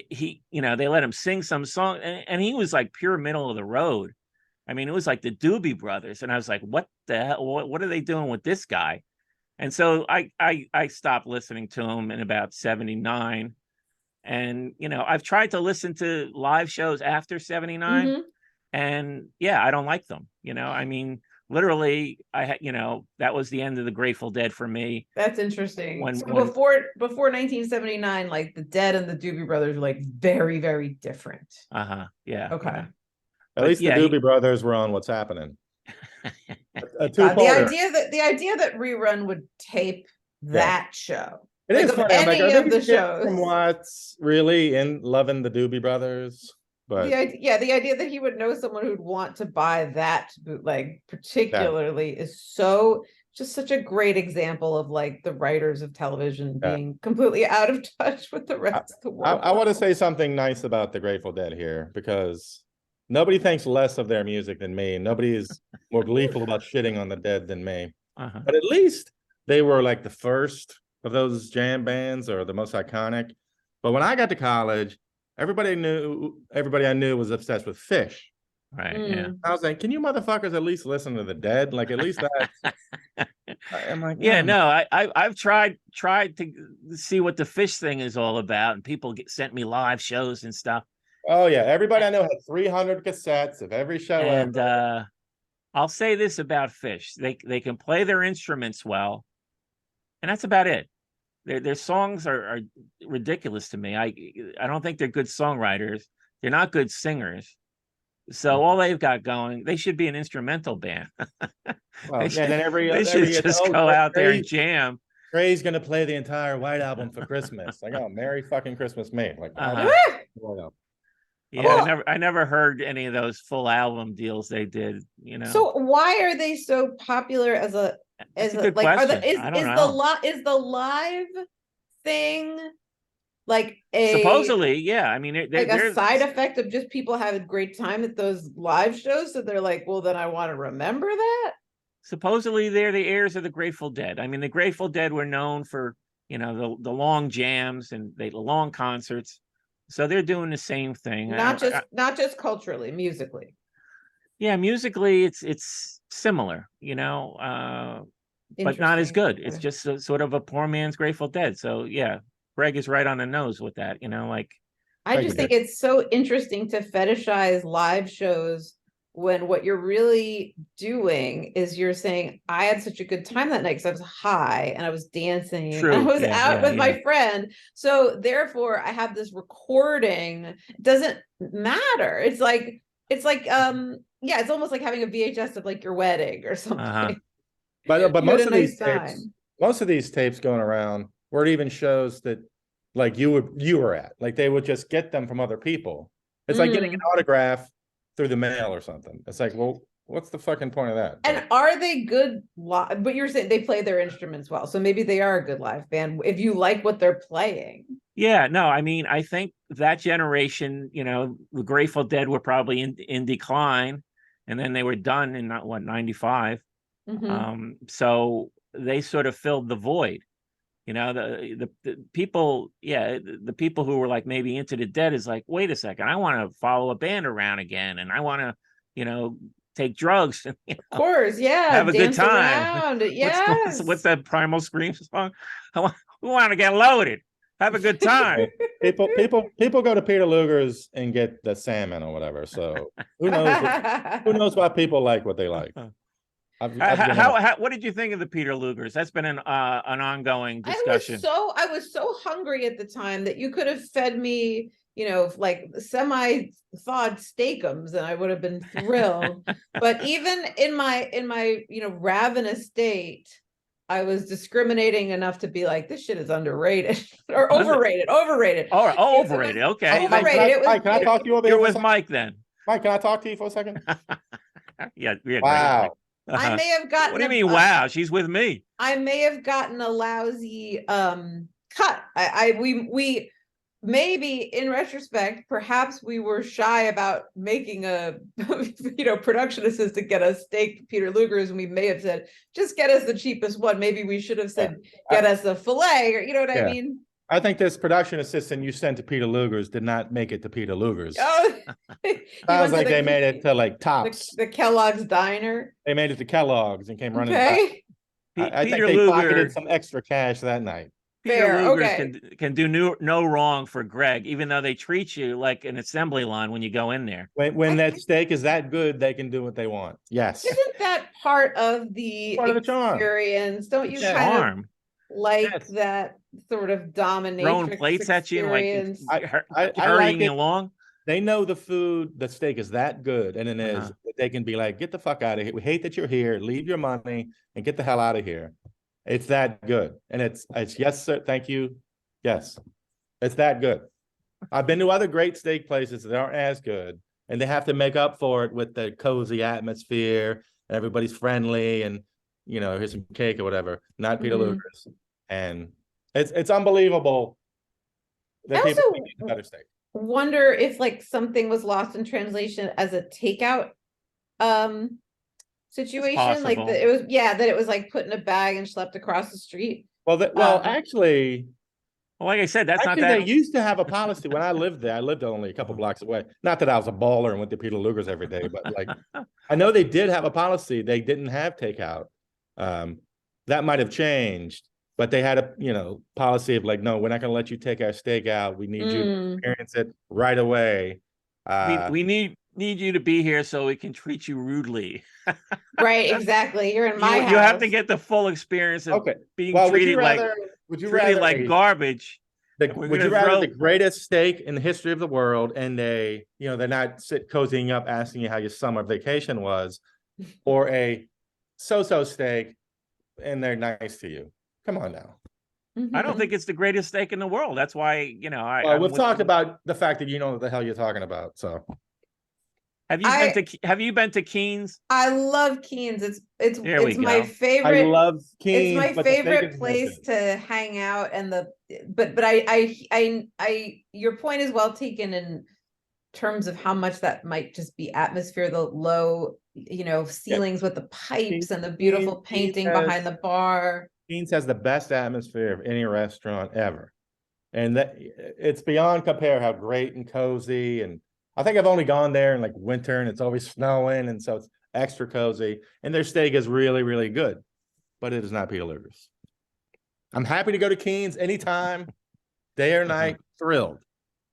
A: they let him sing some song, and he was like pure middle of the road. I mean, it was like the Doobie Brothers, and I was like, what the hell? What are they doing with this guy? And so I stopped listening to him in about 79. And I've tried to listen to live shows after 79, and I don't like them. I mean, literally, that was the end of the Grateful Dead for me.
C: That's interesting. Before 1979, like the Dead and the Doobie Brothers were like very, very different.
A: Yeah.
C: Okay.
B: At least the Doobie Brothers were on What's Happening.
C: The idea that Rerun would tape that show.
B: It is funny. I'm like,
C: are the shows
B: from what's really in loving the Doobie Brothers? But
C: the idea that he would know someone who'd want to buy that bootleg particularly is just such a great example of like the writers of television being completely out of touch with the rest of the world.
B: I want to say something nice about the Grateful Dead here, because nobody thinks less of their music than me. Nobody is more gleeful about shitting on the Dead than me. But at least they were like the first of those jam bands, or the most iconic. But when I got to college, everybody I knew was obsessed with Fish.
A: Right. Yeah.
B: I was like, can you motherfuckers at least listen to the Dead? Like, at least that. I'm like,
A: I've tried to see what the Fish thing is all about, and people sent me live shows and stuff.
B: Oh yeah, everybody I know had 300 cassettes of every show.
A: And I'll say this about Fish: they can play their instruments well, and that's about it. Their songs are ridiculous to me. I don't think they're good songwriters. They're not good singers. So all they've got going, they should be an instrumental band.
B: Well, they
A: should just go out there and jam.
B: Trey's gonna play the entire White Album for Christmas. Like, oh, Merry fucking Christmas, me. Like,
A: yeah, I never heard any of those full album deals they did.
C: So why are they so popular as a
A: good
C: like?
A: question.
C: Is the live thing like
A: supposedly? Yeah, I mean, they're
C: a side effect of just people having a great time at those live shows. So they're like, well, then I want to remember that.
A: Supposedly, they're the heirs of the Grateful Dead. I mean, the Grateful Dead were known for the long jams and the long concerts. So they're doing the same thing.
C: Not just culturally, musically.
A: Yeah, musically, it's similar, but not as
C: Interesting.
A: good. It's
C: Okay.
A: just sort of a poor man's Grateful Dead. So yeah, Greg is right on the nose with that. Like
C: I
B: Thank
C: just
B: you,
C: think it's so interesting to fetishize live shows when what you're really doing is you're saying, I had such a good time that night because I was high and I was dancing and I
A: true.
C: was
A: Yeah,
C: out
A: yeah,
C: with
A: yeah.
C: my friend. So therefore I have this recording. It doesn't matter. It's like yeah, it's almost like having a VHS of like your wedding or something.
A: Uh-huh.
B: But
C: You had
B: most
C: a
B: of
C: nice
B: these tapes,
C: time.
B: most of these tapes going around were even shows that like you were at. Like they would just get them from other people. It's like getting an autograph through the mail or something. It's like, well, what's the fucking point of that?
C: And are they good live? But you're saying they play their instruments well, so maybe they are a good live band if you like what they're playing.
A: Yeah, no, I mean, I think that generation, the Grateful Dead were probably in decline, and then they were done in 95. So they sort of filled the void. The people, the people who were like maybe into the Dead is like, wait a second, I want to follow a band around again, and I want to, take drugs and
C: Of course, yeah,
A: have a good
C: dance
A: time.
C: around.
A: What's
C: Yes.
A: that Primal Scream song? We want to get loaded, have a good time.
B: People go to Peter Luger's and get the salmon or whatever. So who knows? Who knows why people like what they like?
A: What did you think of the Peter Lugers? That's been an ongoing discussion.
C: I was so hungry at the time that you could have fed me, like semi-thawed steakums, and I would have been thrilled. But even in my ravenous state, I was discriminating enough to be like, this shit is underrated or overrated. Overrated.
A: Oh, overrated. Okay.
C: Overrated.
B: Mike, can I talk to you over
A: You're
B: here
A: with Mike then.
B: Mike, can I talk to you for a second?
A: Yeah.
B: Wow.
C: I may have gotten.
A: What do you mean? Wow, she's with me.
C: I may have gotten a lousy cut. We maybe in retrospect, perhaps we were shy about making a production assistant get us steak Peter Luger's, and we may have said, just get us the cheapest one. Maybe we should have said, get us a fillet, or you know what I mean?
B: I think this production assistant you sent to Peter Luger's did not make it to Peter Luger's.
C: Oh,
B: sounds like they made it to like Tops.
C: The Kellogg's Diner.
B: They made it to Kellogg's and came running
C: Okay.
B: back. I think they pocketed some extra cash that night.
A: Peter Luger's can do no wrong for Greg, even though they treat you like an assembly line when you go in there.
B: When that steak is that good, they can do what they want. Yes.
C: Isn't that part of the experience? Don't you kind of like that sort of dominatrix
A: throwing plates
C: experience?
A: at you, like hurrying you along?
B: They know the steak is that good, and it is that they can be like, get the fuck out of here. We hate that you're here. Leave your money and get the hell out of here. It's that good. And it's yes, sir. Thank you. Yes. It's that good. I've been to other great steak places that aren't as good, and they have to make up for it with the cozy atmosphere and everybody's friendly and here's some cake or whatever. Not Peter Luger's. And it's unbelievable that people eat better steak.
C: Wonder if like something was lost in translation as a takeout situation, like that it was like put in a bag and schlepped across the street.
B: Actually,
A: like I said, that's not
B: that. They used to have a policy when I lived there. I lived only a couple blocks away. Not that I was a baller and went to Peter Luger's every day, but like I know they did have a policy. They didn't have takeout. That might have changed, but they had a policy of like, no, we're not going to let you take our steak out. We need you to experience it right away.
A: We need you to be here so we can treat you rudely.
C: Right, exactly. You're in my house.
A: You have to get the full experience of being treated like garbage.
B: Would you rather the greatest steak in the history of the world, and they're not cozying up asking you how your summer vacation was, or a so-so steak and they're nice to you? Come on now.
A: I don't think it's the greatest steak in the world. That's why,
B: we've talked about the fact that you know what the hell you're talking about. So
A: have you been to Keen's?
C: I love Keen's. It's my favorite.
B: I love Keen's.
C: It's my favorite place to hang out, and but I your point is well taken in terms of how much that might just be atmosphere, the low, ceilings with the pipes and the beautiful painting behind the bar.
B: Keen's has the best atmosphere of any restaurant ever. And that it's beyond compare how great and cozy. And I think I've only gone there in like winter and it's always snowing. And so extra cozy, and their steak is really, really good. But it is not Peter Luger's. I'm happy to go to Keen's anytime, day or night, thrilled.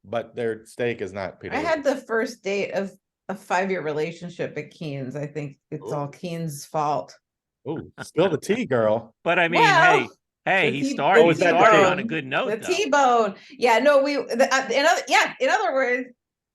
B: But their steak is not Peter
C: I
B: Luger's.
C: had the first date of a 5-year relationship at Keen's. I think it's all Keen's fault.
B: Oh, spill the tea, girl.
A: But I mean,
C: Well,
A: hey,
C: the
A: he
C: T-
A: started.
C: the
A: He started
C: T-bone.
A: on a good note.
C: The
A: though.
C: T-bone. Yeah, no, in other words,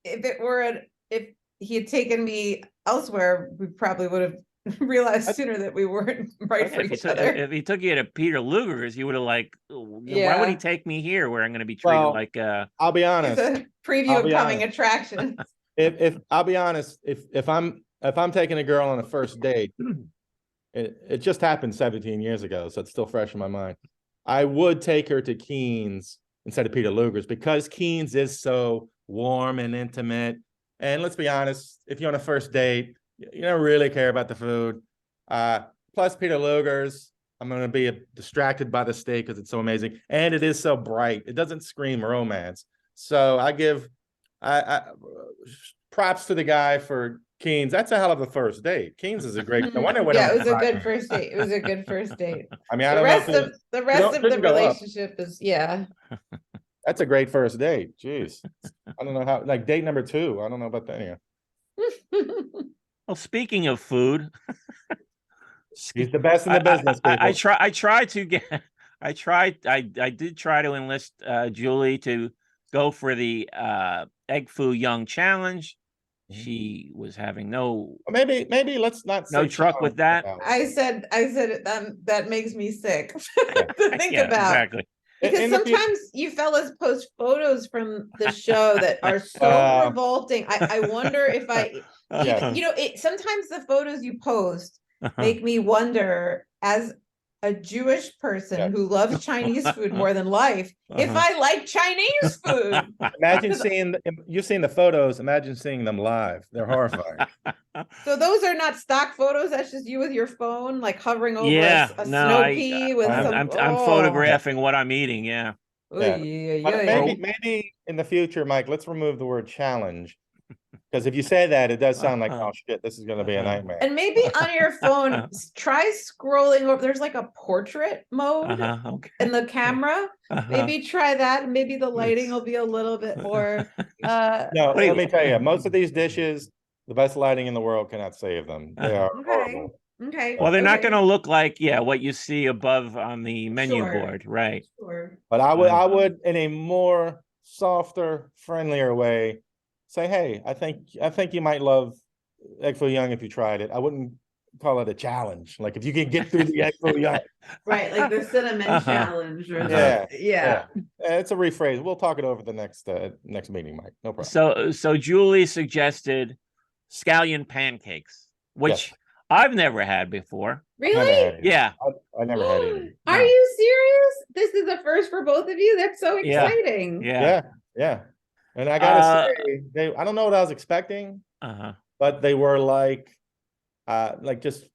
C: if he had taken me elsewhere, we probably would have realized sooner that we weren't right
A: Yeah,
C: for each other.
A: if he took you to Peter Luger's, you would have like, why would
C: Yeah.
A: he take me here where I'm going to be treated
B: Well,
A: like
B: I'll be
C: It's
B: honest.
C: a preview
B: I'll
C: of
B: be
C: coming
B: honest.
C: attractions.
B: If I'll be honest, if I'm taking a girl on a first date, it just happened 17 years ago, so it's still fresh in my mind. I would take her to Keen's instead of Peter Luger's because Keen's is so warm and intimate. And let's be honest, if you're on a first date, you don't really care about the food. Plus Peter Luger's, I'm going to be distracted by the steak because it's so amazing. And it is so bright. It doesn't scream romance. So I give props to the guy for Keen's. That's a hell of a first date. Keen's is a great. No wonder when
C: Yeah, it was a good first date. It was a good first date.
B: I mean, I
C: The
B: don't
C: rest
B: know if
C: of the
B: didn't go up.
C: relationship is
B: that's a great first date. Jeez, I don't know how. Like date number 2. I don't know about that. Anyway.
A: Well, speaking of food,
B: He's the best in the business.
A: I did try to enlist Julie to go for the egg foo young challenge. She was having no
B: maybe let's not
A: no
B: say
A: truck with that.
C: I said that makes me sick to think about.
A: Exactly.
C: Because sometimes you fellas post photos from the show that are so revolting. I wonder if sometimes the photos you post make me wonder, as a Jewish person who loves Chinese food more than life, if I like Chinese food.
B: Imagine you've seen the photos. Imagine seeing them live. They're horrifying.
C: So those are not stock photos. That's just you with your phone, like hovering over a snow pea with
A: I'm photographing what I'm eating. Yeah.
B: Maybe in the future, Mike, let's remove the word challenge. Because if you say that, it does sound like, oh shit, this is going to be a nightmare.
C: And maybe on your phone, try scrolling over. There's like a portrait mode in the camera. Maybe try that. Maybe the lighting will be a little bit more.
B: No, let me tell you, most of these dishes, the best lighting in the world cannot save them. They are horrible.
C: Okay.
A: Well, they're not going to look like what you see above on the menu board, right?
C: Sure.
B: But I would in a more softer, friendlier way say, hey, I think you might love egg foo young if you tried it. I wouldn't call it a challenge. Like if you can get through the egg foo young,
C: right? Like the cinnamon challenge, or
B: yeah. It's a rephrase. We'll talk it over the next meeting, Mike. No problem.
A: So Julie suggested scallion pancakes, which I've never had before.
C: Really?
B: Yeah, I never had it.
C: Are you serious? This is a first for both of you. That's so exciting.
B: Yeah. And I gotta say, I don't know what I was expecting, but they were like just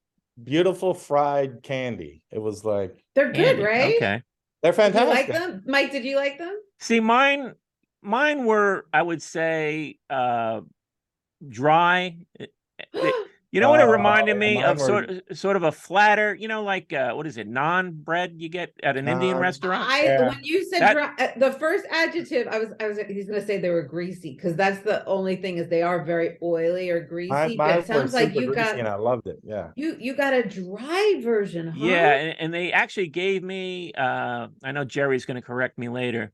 B: beautiful fried candy. It was like
C: they're good, right?
A: Okay,
C: Did
A: they're
C: you
A: fantastic.
C: like them, Mike? Did you like them?
A: See, mine were, I would say, dry. You know what it reminded me of? Sort of a flatter, like what is it, naan bread you get at an Indian restaurant?
C: When you said dry, the first adjective, he's gonna say they were greasy, because that's the only thing, is they are very oily or greasy. But it sounds like you got,
B: and I loved it. Yeah.
C: You got a dry version, huh?
A: Yeah, and they actually gave me I know Jerry's gonna correct me later,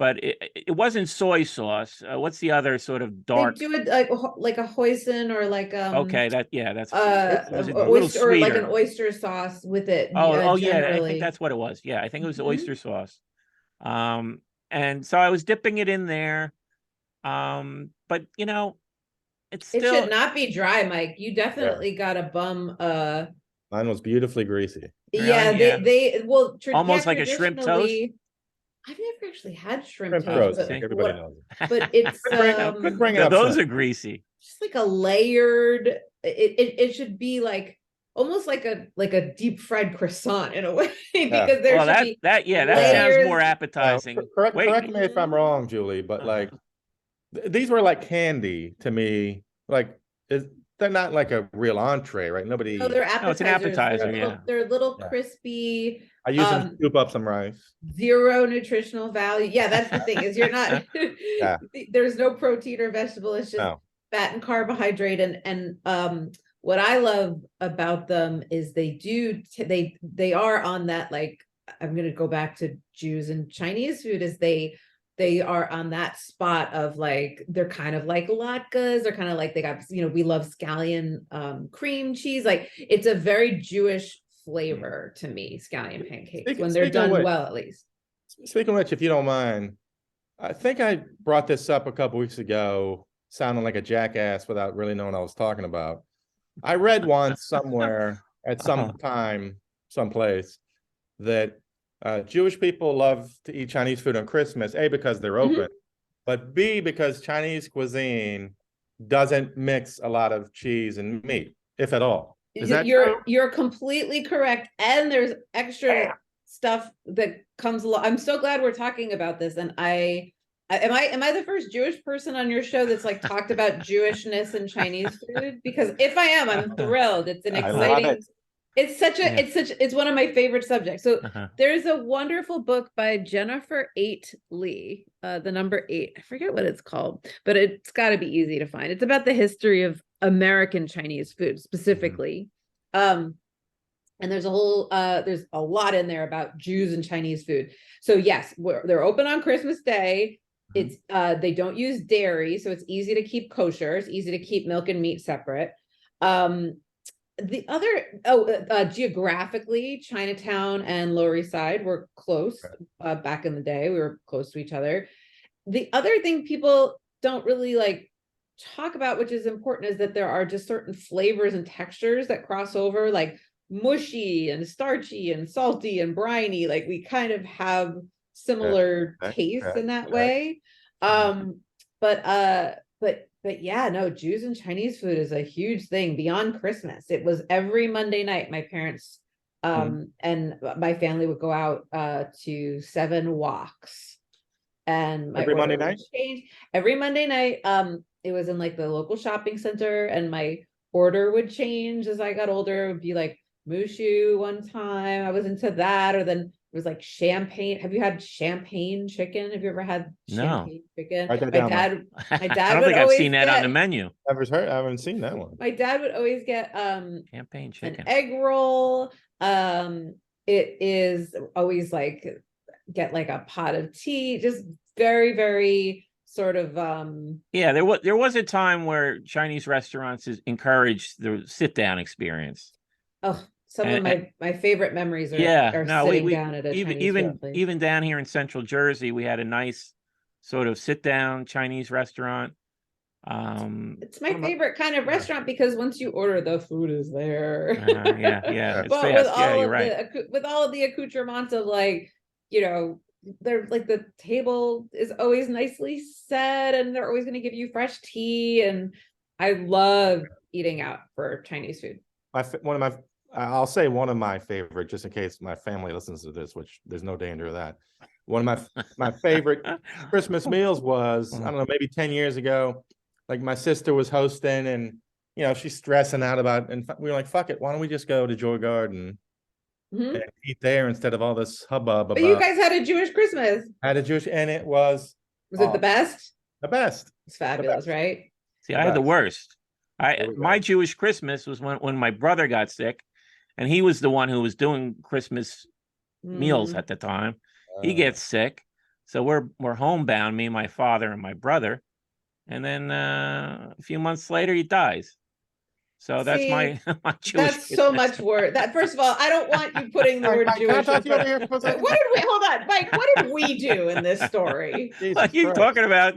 A: but it wasn't soy sauce. What's the other sort of dark?
C: They do it like a hoisin, or like
A: okay, that's
C: a little sweeter, or like an oyster sauce with it.
A: Yeah, I think that's what it was. Yeah, I think it was oyster sauce. And so I was dipping it in there. But it
C: should not be dry, Mike. You definitely got a bum.
B: Mine was beautifully greasy.
C: Yeah, they
A: almost like a shrimp toast.
C: I've never actually had shrimp toast, but
B: everybody knows it.
C: But it's
B: bring it up.
A: Those are greasy.
C: Just like a layered. It should be like almost like a deep fried croissant in a way, because
A: that sounds more appetizing.
B: Correct me if I'm wrong, Julie, but like these were like candy to me. Like they're not like a real entree, right? Nobody.
C: No, they're
A: No, it's an
C: appetizers.
A: appetizer,
C: They're,
A: yeah.
C: they're little
B: Yeah.
C: crispy,
B: I use them to scoop up some rice.
C: zero nutritional value. Yeah, that's the thing, is you're not
B: Yeah.
C: there's no protein or vegetable, it's just
B: No.
C: fat and carbohydrate. And what I love about them is they are on that, like, I'm gonna go back to Jews and Chinese food, is they are on that spot of like, they're kind of like latkes, they're kind of like, they got, we love scallion cream cheese, like it's a very Jewish flavor to me, scallion pancakes, when they're
B: Speaking of
C: done
B: which-
C: well, at least.
B: Speaking of which, if you don't mind, I think I brought this up a couple weeks ago, sounding like a jackass without really knowing what I was talking about. I read once somewhere at some time, someplace, that Jewish people love to eat Chinese food on Christmas, A, because they're
C: Mhm.
B: open, but B, because Chinese cuisine doesn't mix a lot of cheese and meat, if at all. Is that true?
C: You're completely correct, and there's extra stuff that comes along. I'm so glad we're talking about this, and am I the first Jewish person on your show that's like talked about Jewishness and Chinese food? Because if I am, I'm thrilled. It's an
B: I love
C: exciting.
B: it.
C: It's such a
A: Yeah.
C: it's one of my favorite subjects. So
A: Uh-huh.
C: there's a wonderful book by Jennifer 8 Lee, the number 8. I forget what it's called, but it's got to be easy to find. It's about the history of American Chinese food specifically. And there's a lot in there about Jews and Chinese food. So yes, they're open on Christmas Day. It's they don't use dairy, so it's easy to keep kosher. It's easy to keep milk and meat separate. The other geographically, Chinatown and Lower East Side were close back in the day. We were close to each other. The other thing people don't really like talk about, which is important, is that there are just certain flavors and textures that cross over, like mushy and starchy and salty and briny. Like we kind of have similar tastes in that way. But yeah, no, Jews and Chinese food is a huge thing beyond Christmas. It was every Monday night. My parents and my family would go out to 7 walks, and my
B: Every Monday
C: order would
B: night?
C: change every Monday night. It was in like the local shopping center, and my order would change as I got older. It would be like mushu one time. I was into that, or then it was like champagne. Have you had champagne chicken? Have you ever had
A: No.
C: champagne chicken?
B: Write that
C: My
B: down,
C: dad,
A: I
C: dad
A: don't
C: would
A: think I've
C: always
A: seen that on
C: get-
A: the menu.
B: I haven't seen that one.
C: my dad would always get
A: Champagne
C: an
A: chicken.
C: egg roll. It is always like get like a pot of tea, just very, very sort of
A: Yeah, there was a time where Chinese restaurants encouraged the sit down experience.
C: some of my favorite memories are,
A: Yeah, no,
C: sitting down at a Chinese food place.
A: even down here in Central Jersey, we had a nice sort of sit down Chinese restaurant.
C: It's my favorite kind of restaurant, because once you order, the food is there.
A: Yeah, it's
C: But
A: fast.
C: with
A: Yeah,
C: all
A: you're
C: of
A: right.
C: with all of the accoutrements of, like, they're like, the table is always nicely set, and they're always going to give you fresh tea, and I love eating out for Chinese food.
B: I'll say one of my favorite, just in case my family listens to this, which there's no danger of that. One of my favorite Christmas meals was, I don't know, maybe 10 years ago. Like, my sister was hosting, and she's stressing out about, and we were like, fuck it, why don't we just go to Joy Garden and eat there instead of all this hubbub
C: But
B: about.
C: you guys had a Jewish Christmas.
B: Had a Jewish, and it was
C: it the best?
B: the best.
C: It's fabulous, right?
A: See, I had the worst.
B: There we
A: My
B: go.
A: Jewish Christmas was when my brother got sick, and he was the one who was doing Christmas meals at the time. He gets sick, so we're homebound, me, my father, and my brother, and then a few months later he dies. So that's
C: See,
A: my Jewish.
C: That's so much work. That, first of all, I don't want you putting the word
B: Mike, can I
C: Jewish.
B: talk to you over here for a
C: What
B: second?
C: did we, hold on, Mike, what did we do in this story?
B: Jesus
A: Like, you're
B: Christ.
A: talking about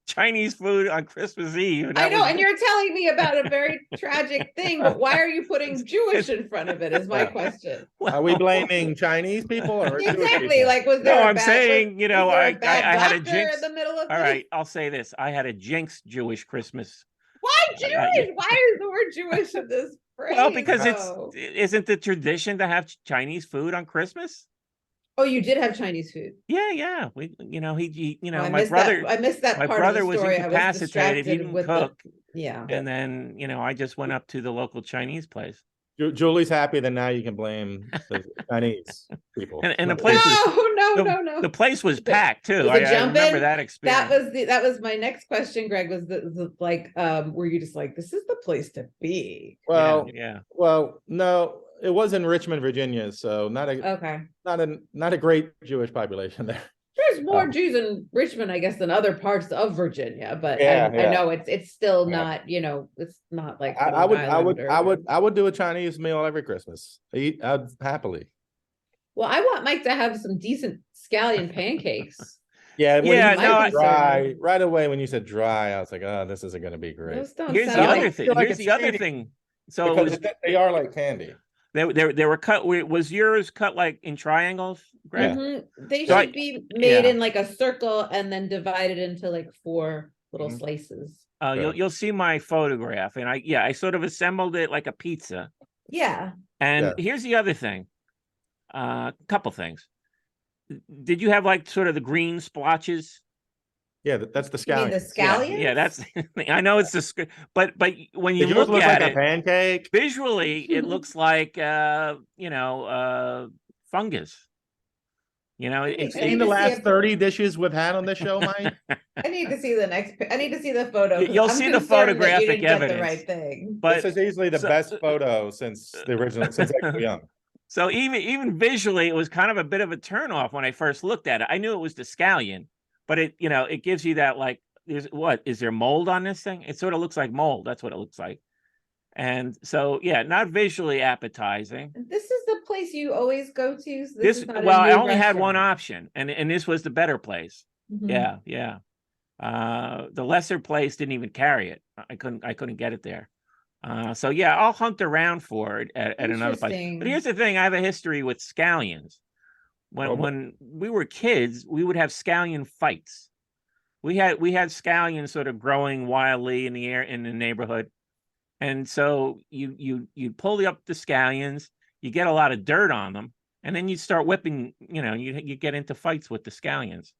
A: Chinese food on Christmas Eve.
C: I know, and you're telling me about a very tragic thing, but why are you putting Jewish in front of it, is my question.
B: Are we blaming Chinese people or Jewish
C: Exactly,
B: people?
C: like, was
A: No,
C: there a
A: I'm
C: bad,
A: saying,
C: was there a bad
A: I had a
C: doctor
A: jinx.
C: in the middle of
A: All
C: this?
A: right, I'll say this: I had a jinx Jewish Christmas.
C: Why Jewish? Why is the word Jewish in this phrase?
A: Well, because
C: though?
A: isn't the tradition to have Chinese food on Christmas?
C: Oh, you did have Chinese food.
A: Yeah. He
C: Oh, I
A: my
C: missed
A: brother,
C: that. I missed that
A: my
C: part
A: brother
C: of the
A: was
C: story. I was
A: incapacitated. He
C: distracted
A: didn't
C: with
A: cook.
C: yeah.
A: And then, I just went up to the local Chinese place.
B: Julie's happy that now you can blame the Chinese people.
A: And the place was
C: No.
A: the place was packed too.
C: Was it
A: I remember
C: jumping?
A: that experience.
C: That was my next question, Greg, was the like were you just like, this is the place to be?
B: Well,
A: Yeah.
B: well, no, it was in Richmond, Virginia, so
C: Okay.
B: not a great Jewish population there.
C: There's more Jews in Richmond, I guess, than other parts of Virginia, but
B: Yeah,
C: I know it's still
B: Yeah.
C: not, it's not like
B: I
C: Long Island
B: I would do a Chinese meal every Christmas. I'd happily.
C: Well, I want Mike to have some decent scallion pancakes.
B: Yeah, when
A: Yeah,
B: you
A: no,
B: said dry, right away when you said dry, I was like, oh, this isn't going to be great.
C: Those don't
A: Here's
C: sound
A: the other
C: like
A: thing.
B: feel like
A: Here's
B: it's
A: the other
B: cheating
A: thing. So it
B: because
A: was
B: they are like candy.
A: they were cut. Was yours cut like in triangles, Greg?
C: They
A: So
C: should be made
A: yeah.
C: in like a circle and then divided into like 4 little
A: Mhm.
C: slices.
A: You'll see my photograph, and I sort of assembled it like a pizza.
C: Yeah.
A: And
B: Yeah.
A: here's the other thing. Couple things. Did you have like sort of the green splotches?
B: Yeah, that's the
C: You mean the
B: scallion.
C: scallions?
A: Yeah, that's. I know it's the but when you
B: Did yours
A: look
B: look
A: at
B: like
A: it
B: a pancake?
A: visually, it looks like fungus. It's
B: Seen the last 30 dishes we've had on this show, Mike?
C: I need to see I need to see the photo.
A: You'll see the photographic
C: Get the
A: evidence.
C: right thing.
A: But
B: this is easily the best photo since the original, since Extra Young.
A: So even visually, it was kind of a bit of a turnoff when I first looked at it. I knew it was the scallion, but it gives you that like, is there mold on this thing? It sort of looks like mold. That's what it looks like. And so, yeah, not visually appetizing.
C: This is the place you always go to. So
A: I only had one option, and this was the better place.
C: Mhm.
A: Yeah. The lesser place didn't even carry it. I couldn't get it there. So yeah, I'll hunt around for it at another place. But here's the thing: I have a history with scallions. When we were kids, we would have scallion fights. We had scallions sort of growing wildly in the air in the neighborhood, and so you pull up the scallions, you get a lot of dirt on them, and then you start whipping. You get into fights with the scallions.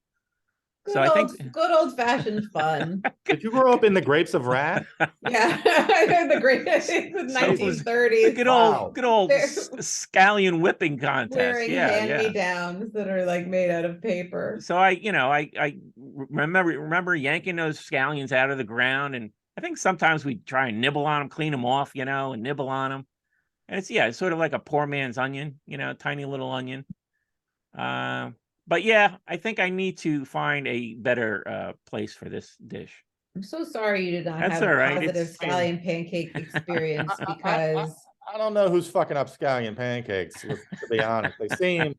A: So I think
C: good old fashioned fun.
B: Did you grow up in the Grapes of Wrath?
C: Yeah, the greatest 1930s.
A: Good old scallion whipping contest.
C: Wearing hand-me-downs that are like made out of paper.
A: So I remember yanking those scallions out of the ground, and I think sometimes we try and nibble on them, clean them off, and nibble on them. And it's sort of like a poor man's onion, tiny little onion. But yeah, I think I need to find a better place for this dish.
C: I'm so sorry you did not
A: That's
C: have
A: all
C: a
A: right.
C: positive scallion pancake experience because
B: I don't know who's fucking up scallion pancakes, to be honest. They seem,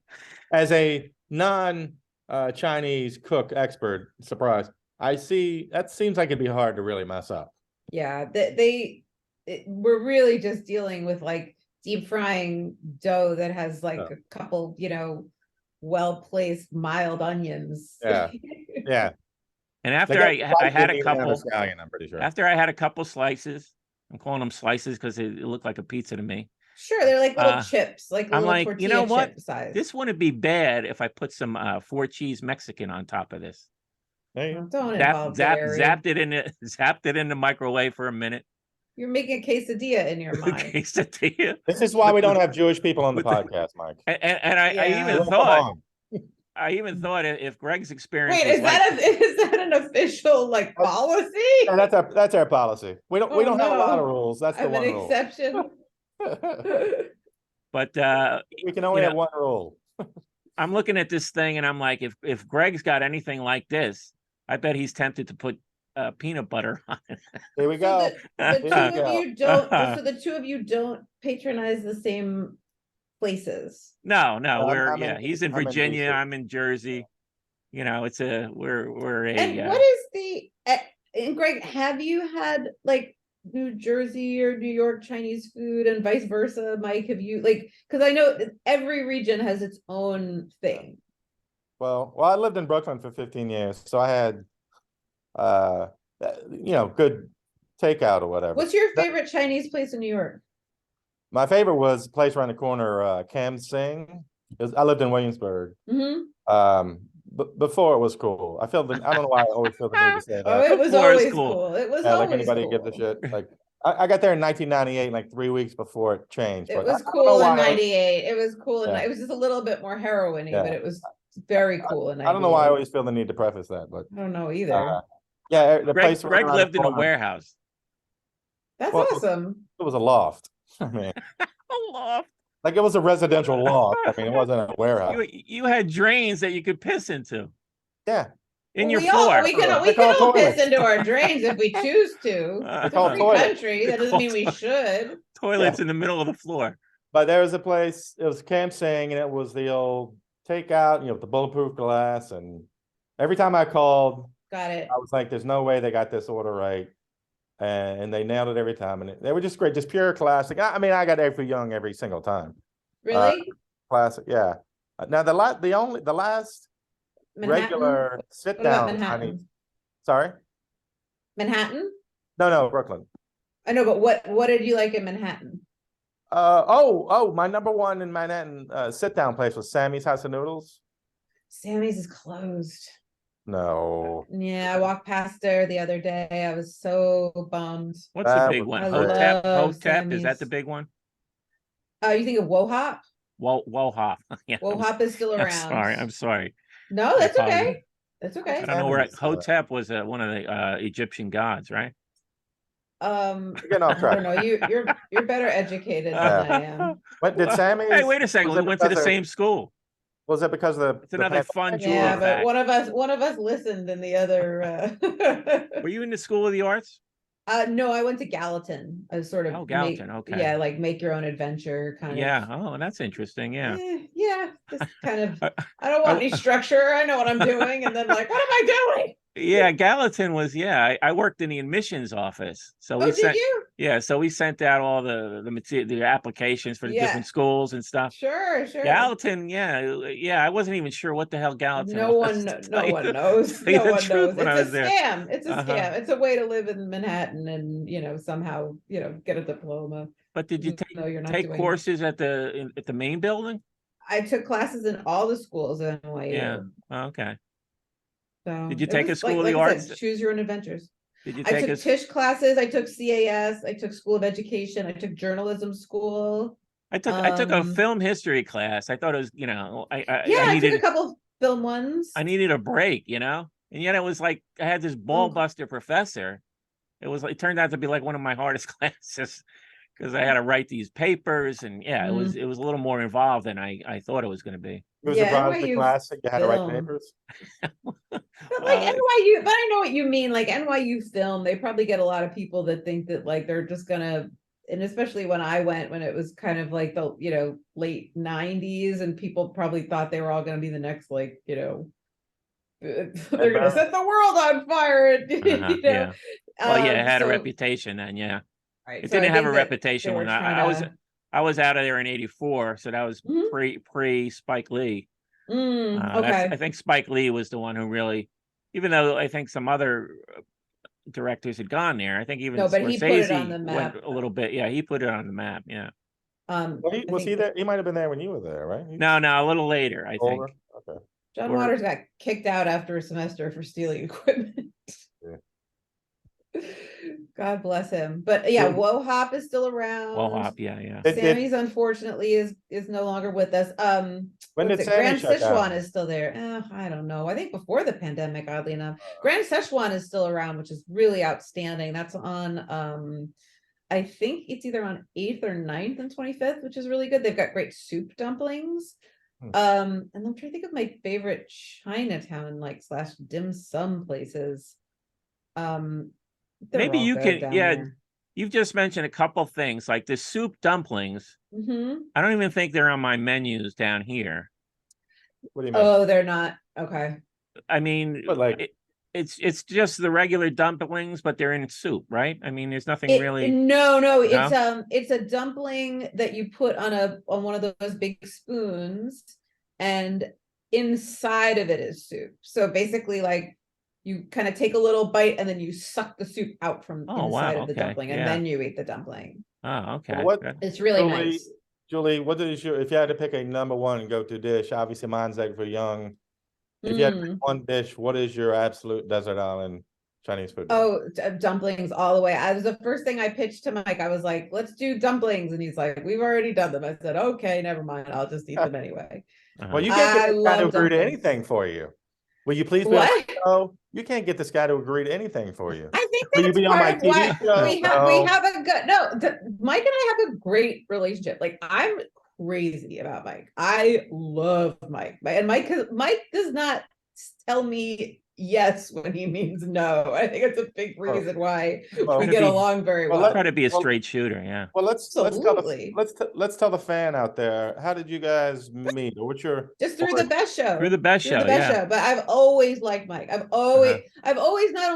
B: as a non-Chinese cook expert, surprise, that seems like it'd be hard to really mess up.
C: Yeah, we're really just dealing with like deep frying dough that has like a couple, well-placed mild onions.
B: Yeah.
A: And after I had a couple
B: scallion, I'm pretty sure.
A: After I had a couple slices, I'm calling them slices because it looked like a pizza to me.
C: Sure, they're like little chips, like
A: I'm like,
C: tortilla, you know what? Chip size.
A: This wouldn't be bad if I put some 4 cheese Mexican on top of this. Zapped it in the microwave for a minute.
C: You're making a quesadilla in your mind.
A: Quesadilla.
B: This is why we don't have Jewish people on the podcast, Mike.
A: And I even thought if Greg's experience.
C: Wait, is that an official policy?
B: No, that's our policy. We don't have a lot of rules. That's the one rule.
C: Exception.
A: But
B: we can only have one rule.
A: I'm looking at this thing and I'm like, if Greg's got anything like this, I bet he's tempted to put peanut butter on it.
B: Here we go.
C: So the two of you don't patronize the same places.
A: No, he's in Virginia, I'm in Jersey. We're a.
C: And what is and Greg, have you had like New Jersey or New York Chinese food and vice versa? Mike, have you because I know every region has its own thing.
B: Well, I lived in Brooklyn for 15 years, so I had good takeout or whatever.
C: What's your favorite Chinese place in New York?
B: My favorite was a place around the corner, Cam Sing. I lived in Williamsburg.
C: Hmm.
B: Before it was cool. I don't know why I always feel the need to say
C: Oh,
B: that.
C: it was
A: Before it's
C: always
A: cool.
C: cool. It was
B: Yeah, like
C: always
B: anybody
C: cool.
B: gives a shit. Like I got there in 1998, like 3 weeks before it changed.
C: It
B: But
C: was
B: I don't know
C: cool in
B: why.
C: '98. It was cool, and
B: Yeah.
C: it was just a little bit more heroin-y,
B: Yeah.
C: but it was very cool in
B: I don't know why I
C: '98.
B: always feel the need to preface that, but
C: I don't know either.
B: yeah, the place right
A: Greg
B: around the
A: lived in a
B: corner.
A: warehouse.
C: That's
B: Well,
C: awesome.
B: it was a loft. I mean,
A: A loft.
B: like it was a residential loft. I mean, it wasn't a warehouse.
A: You had drains that you could piss into
B: Yeah,
A: in
C: Well,
A: your
C: we all
A: floor.
C: we
B: They're
C: can
B: called
C: all piss
B: toilets.
C: into our drains if we choose to. It's a
B: called
C: free
B: toilets.
C: country. That doesn't mean we should.
A: Toilets
B: Yeah.
A: in the middle of the floor.
B: But there was a place. It was Camp Sing, and it was the old takeout. You know, with the bulletproof glass. And every time I called,
C: Got it.
B: I was like, "There's no way they got this order right." And they nailed it every time, and they were just great, just pure classic. I mean, I got every young every single time.
C: Really?
B: Classic, yeah. Now the last
C: Manhattan?
B: regular sit
C: What about
B: down
C: Manhattan?
B: Sorry,
C: Manhattan?
B: no, Brooklyn.
C: I know, but what did you like in Manhattan?
B: My number one in Manhattan sit down place was Sammy's House of Noodles.
C: Sammy's is closed.
B: No,
C: Yeah, I walked past there the other day. I was so bummed.
A: What's the
B: That
A: big
B: was
A: one?
C: I
B: great.
A: Hotep?
C: love
A: Hotep? Is that the
C: Sammy's.
A: big one?
C: You think of Wohop?
A: Wohop. Yeah,
C: Wohop is still
A: I'm
C: around.
A: sorry. I'm sorry.
C: No,
A: I
C: that's
A: apologize.
C: okay. That's okay.
A: I don't know where
B: Sammy's,
A: Hotep was one of the Egyptian gods, right?
B: We're getting off
C: I
B: track.
C: don't know. You're better educated than I am.
B: But did Sammy's?
A: Hey, wait a second.
B: was
A: We
B: it
A: went to the
B: because of-
A: same school.
B: Was it because of
A: It's another fun jewel
C: Yeah,
A: of
C: but
A: fact.
C: one of us listened and the other
A: Were you in the School of the Arts?
C: no, I went to Gallatin. I was sort of
A: Oh, Gallatin, okay.
C: Yeah, like make your own adventure kind
A: Yeah.
C: of.
A: Oh, that's interesting. Yeah.
C: Yeah, just kind of.
A: Uh,
C: I don't want any structure. I know what I'm doing, and then like, what am I doing?
A: Yeah, Gallatin was, I worked in the admissions office. So
C: Oh, did you?
A: so we sent out all the material, the applications for the
C: Yeah.
A: different schools and stuff.
C: Sure.
A: Gallatin, yeah, I wasn't even sure what the hell Gallatin
C: No
A: was.
C: one knows.
A: tell you
C: No
A: the
C: one
A: truth
C: knows.
A: when I
C: It's
A: was
C: a
A: there.
C: scam. It's a
A: Uh-huh.
C: scam. It's a way to live in Manhattan and somehow get a diploma.
A: But did you
C: No, you're not
A: take
C: doing-
A: courses at the main building?
C: I took classes in all the schools in NYU.
A: Yeah. Oh, okay.
C: So
A: Did you
C: it
A: take a
C: was,
A: School of
C: like
A: the
C: I
A: Arts?
C: said, choose your own adventures.
A: Did you
C: I
A: take
C: took Tisch classes. I took CAS. I took School of Education. I took journalism school.
A: I took a
C: um,
A: film history class. I thought it was,
C: I took a couple film ones.
A: I needed a break, and yet it was like I had this ball buster professor. It was like, it turned out to be like one of my hardest classes because I had to write these papers, and it was a little more involved than I thought it was going to be.
B: It was a Brunswick
C: NYU
B: classic. You had to write
C: film.
B: papers.
C: But like NYU, but I know what you mean. Like NYU film, they probably get a lot of people that think that like they're just gonna, and especially when I went, when it was kind of like the late '90s, and people probably thght they were all gonna be the next they're gonna set the world on fire.
A: Yeah. Well, it had a
C: so-
A: reputation then, yeah.
C: Right,
A: It
C: so I
A: didn't have
C: think
A: a
C: that
A: reputation
C: they
A: when
C: were
A: I was
C: trying to-
A: I was out of there in '84, so that was
C: Mhm.
A: pre Spike Lee.
C: Okay.
A: I think Spike Lee was the one who really, even though I think some other directors had gone there. I think even
C: No, but he put it on
A: Scorsese
C: the map.
A: went a little bit. Yeah, he put it on the map. Yeah.
B: Well,
C: I
B: was he
C: think
B: there? He might have been there when you were there, right?
A: No, a little later, I think.
B: Older? Okay.
C: John
A: or-
C: Waters got kicked out after a semester for stealing equipment. God bless him. But yeah,
B: Yeah.
C: Wohop is still around.
A: Wohop, yeah.
B: Did-
C: Sammy's unfortunately is no longer with us.
B: When
C: what's
B: did
C: it?
B: Sammy
C: Grand
B: shut
C: Sichuan
B: down?
C: is still there. I don't know. I think before the pandemic, oddly enough. Grand Sichuan is still around, which is really outstanding. That's on I think it's either on 8th or 9th and 25th, which is really good. They've got great soup dumplings. And I'm trying to think of my favorite Chinatown / dim sum places. They're
A: Maybe
C: all
A: you
C: good
A: can,
C: down there.
A: you've just mentioned a couple things like the soup dumplings.
C: Mhm.
A: I don't even think they're on my menus down here.
B: What do you mean?
C: Oh, they're not. Okay.
A: I mean,
B: But, like-
A: it's just the regular dumplings, but they're in soup, right? I mean, there's nothing really.
C: No,
A: No?
C: it's a dumpling that you put on one of those big spoons, and inside of it is soup. So basically, like, you kind of take a little bite and then you suck the soup out from
A: Oh,
C: inside
A: wow,
C: of the
A: okay,
C: dumpling, and
A: yeah.
C: then you eat the dumpling.
A: Oh, okay.
B: What-
A: good.
C: It's really
B: Truly-
C: nice.
B: Julie, what is your, if you had to pick a number one go-to dish, obviously mine's egg for young. If you had to pick one dish, what is your absolute desert island Chinese food?
C: Oh, dumplings all the way. I was the first thing I pitched to Mike. I was like, let's do dumplings. And he's like, we've already done them. I said, okay, never mind. I'll just eat them anyway.
B: Well, you can't get
C: I
B: this guy to
C: love
B: agree to
C: dumplings.
B: anything for you. Will you please be on
C: What?
B: my show? You can't get this guy to agree to anything for you.
C: I think
B: Will you
C: that's
B: be on
C: part
B: my
C: of
B: TV
C: why
B: show?
C: we
B: No.
C: have a good Mike and I have a great relationship. Like I'm crazy about Mike. I love Mike. And Mike does not tell me yes when he means no. I think it's a big reason why
B: Well,
C: we
A: to
C: get
A: be-
C: along very
B: well,
C: well.
A: Try to be a
B: Well-
A: straight shooter. Yeah.
B: Well, let's tell
C: Absolutely.
B: the fan out there. How did you guys meet? Or what's your
C: Just through the best show.
A: Through the best show, yeah.
C: But I've always liked Mike. I've always not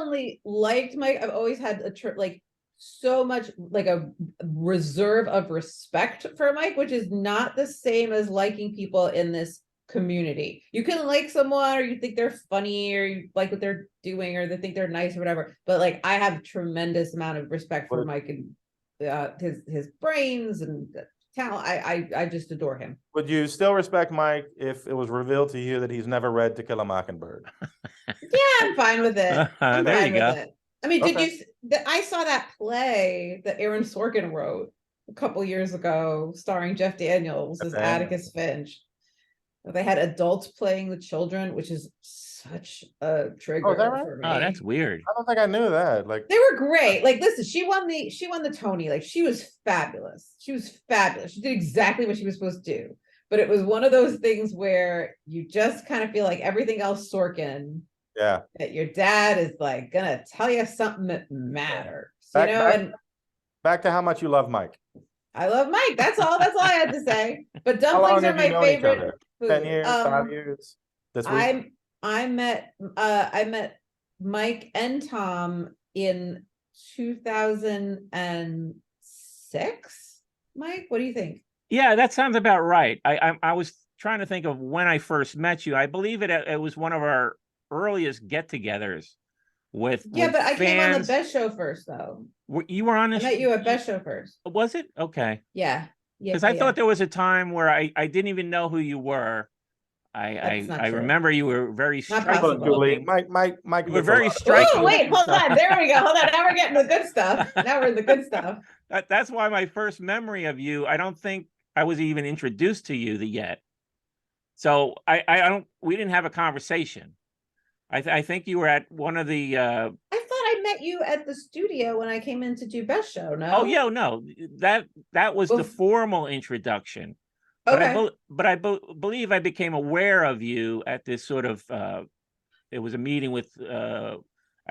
C: only liked Mike, I've always had like so much like a reserve of respect for Mike, which is not the same as liking people in this community. You can like someone or you think they're funny or you like what they're doing or they think they're nice or whatever. But like I have tremendous amount of respect for Mike and his brains and talent. I just adore him.
B: Would you still respect Mike if it was revealed to you that he's never read To Kill a Mockingbird?
C: Yeah, I'm fine with it. I'm
A: There
C: fine
A: you
C: with
A: go.
C: it. I mean,
B: Okay.
C: I saw that play that Aaron Sorkin wrote a couple years ago, starring Jeff Daniels as Atticus Finch. They had adults playing the children, which is such a trigger
B: right?
C: for me.
A: Oh, that's weird.
B: I don't think I knew that. Like,
C: They were great. Like, listen, she won the Tony. Like, she was fabulous. She did exactly what she was supposed to do. But it was one of those things where you just kind of feel like everything else Sorkin,
B: yeah.
C: that your dad is like gonna tell you something that matters,
B: and back to how much you love Mike.
C: I love Mike. That's all I had to say. But
B: How long
C: dumplings are
B: have you
C: my
B: known each
C: favorite
B: other?
C: food.
B: 10 years, 5 years? This week?
C: I met Mike and Tom in 2006. Mike, what do you think?
A: Yeah, that sounds about right. I was trying to think of when I first met you. I believe it was one of our earliest get-togethers with
C: But I came on the
A: fans.
C: Best Show first, though.
A: You were on
C: I
A: the
C: met you at Best Show first.
A: Was it? Okay.
C: Yeah.
A: Because I thought there was a time where I didn't even know who you were. I remember you were very striking.
B: Julie. Mike,
A: you were very striking.
C: Oh, wait, hold on. There we go. Hold on. Now we're getting the good stuff. Now we're in the good stuff.
A: That's why my first memory of you, I don't think I was even introduced to you yet. So we didn't have a conversation. I think you were at one of the
C: I thought I met you at the studio when I came in to do Best Show. No.
A: Oh yeah, no. That was the formal introduction.
C: Okay.
A: But I believe I became aware of you at this sort of it was a meeting with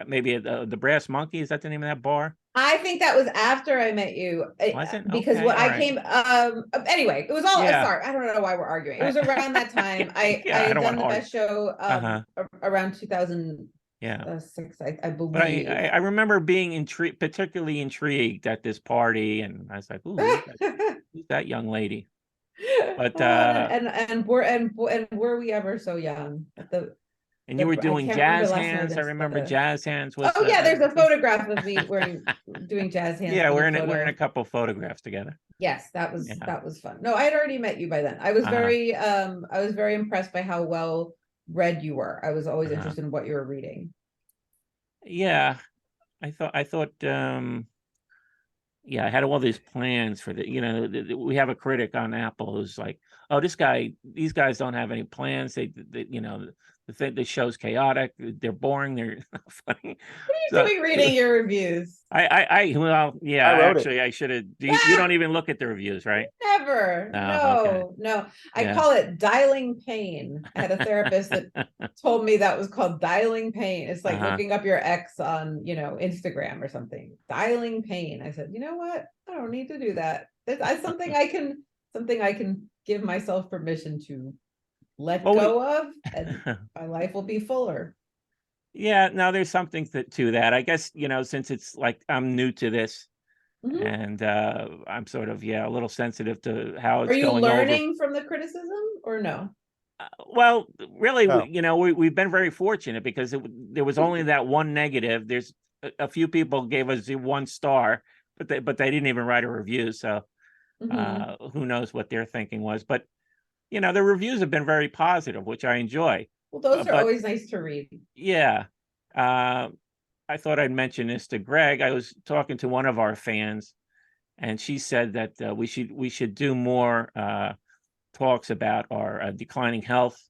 A: maybe the Brass Monkey. Is that the name of that bar?
C: I think that was after I met you.
A: Was it?
C: Because
A: Okay,
C: what I
A: right.
C: came anyway, it was all sorry. I don't know why we're arguing. It was around that time. I had done the Best Show around 2006, I believe.
A: But I remember being particularly intrigued at this party, and I was like, "Ooh, who's that young lady?" But
C: and were we ever so young?
A: And you were doing jazz hands. I remember jazz hands was.
C: Oh yeah, there's a photograph of me doing jazz hands.
A: Yeah, we're in a couple photographs together.
C: Yes, that was fun. No, I had already met you by then. I was very impressed by how well read you were. I was always interested in what you were reading.
A: Yeah, I thought. Yeah, I had all these plans for we have a critic on Apple who's like, "Oh, these guys don't have any plans. They the show's chaotic. They're boring. They're not funny."
C: What are you doing reading your reviews?
A: I actually I should have. You don't even look at the reviews, right?
C: Never. No. I call it dialing pain. I had a therapist that told me that was called dialing pain. It's like looking up your ex on, Instagram or something. Dialing pain. I said, you know what? I don't need to do that. It's something I can give myself permission to let go of, and my life will be fuller.
A: Yeah, now there's something to that. I guess, since it's like I'm new to this, and I'm sort of a little sensitive to how it's going.
C: Are you learning from the criticism or no?
A: Well, really, we've been very fortunate because there was only that one negative. There's a few people gave us 1 star, but they didn't even write a review. So Who knows what their thinking was, but the reviews have been very positive, which I enjoy.
C: Well, those are
A: But
C: always nice to read.
A: yeah, I thought I'd mention this to Greg. I was talking to one of our fans, and she said that we should do more talks about our declining health.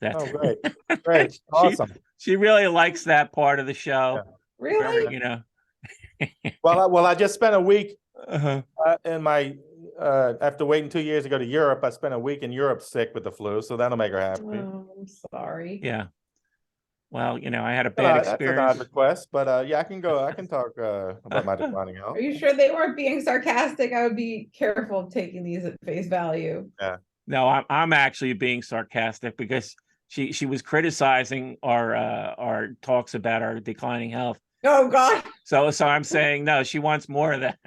A: That
B: Oh, great,
A: she
B: awesome.
A: she really likes that part of the show.
B: Yeah.
C: Really?
B: Well, I just spent a week
A: Uh-huh.
B: in my after waiting 2 years to go to Europe. I spent a week in Europe sick with the flu, so that'll make her happy.
C: Oh, I'm sorry.
A: Yeah. Well, I had a bad
B: That's an
A: experience.
B: odd request, but yeah, I can talk about my declining health.
C: Are you sure they weren't being sarcastic? I would be careful of taking these at face value.
B: Yeah.
A: No, I'm actually being sarcastic because she was criticizing our talks about our declining health.
C: Oh God.
A: So I'm saying no, she wants more of that.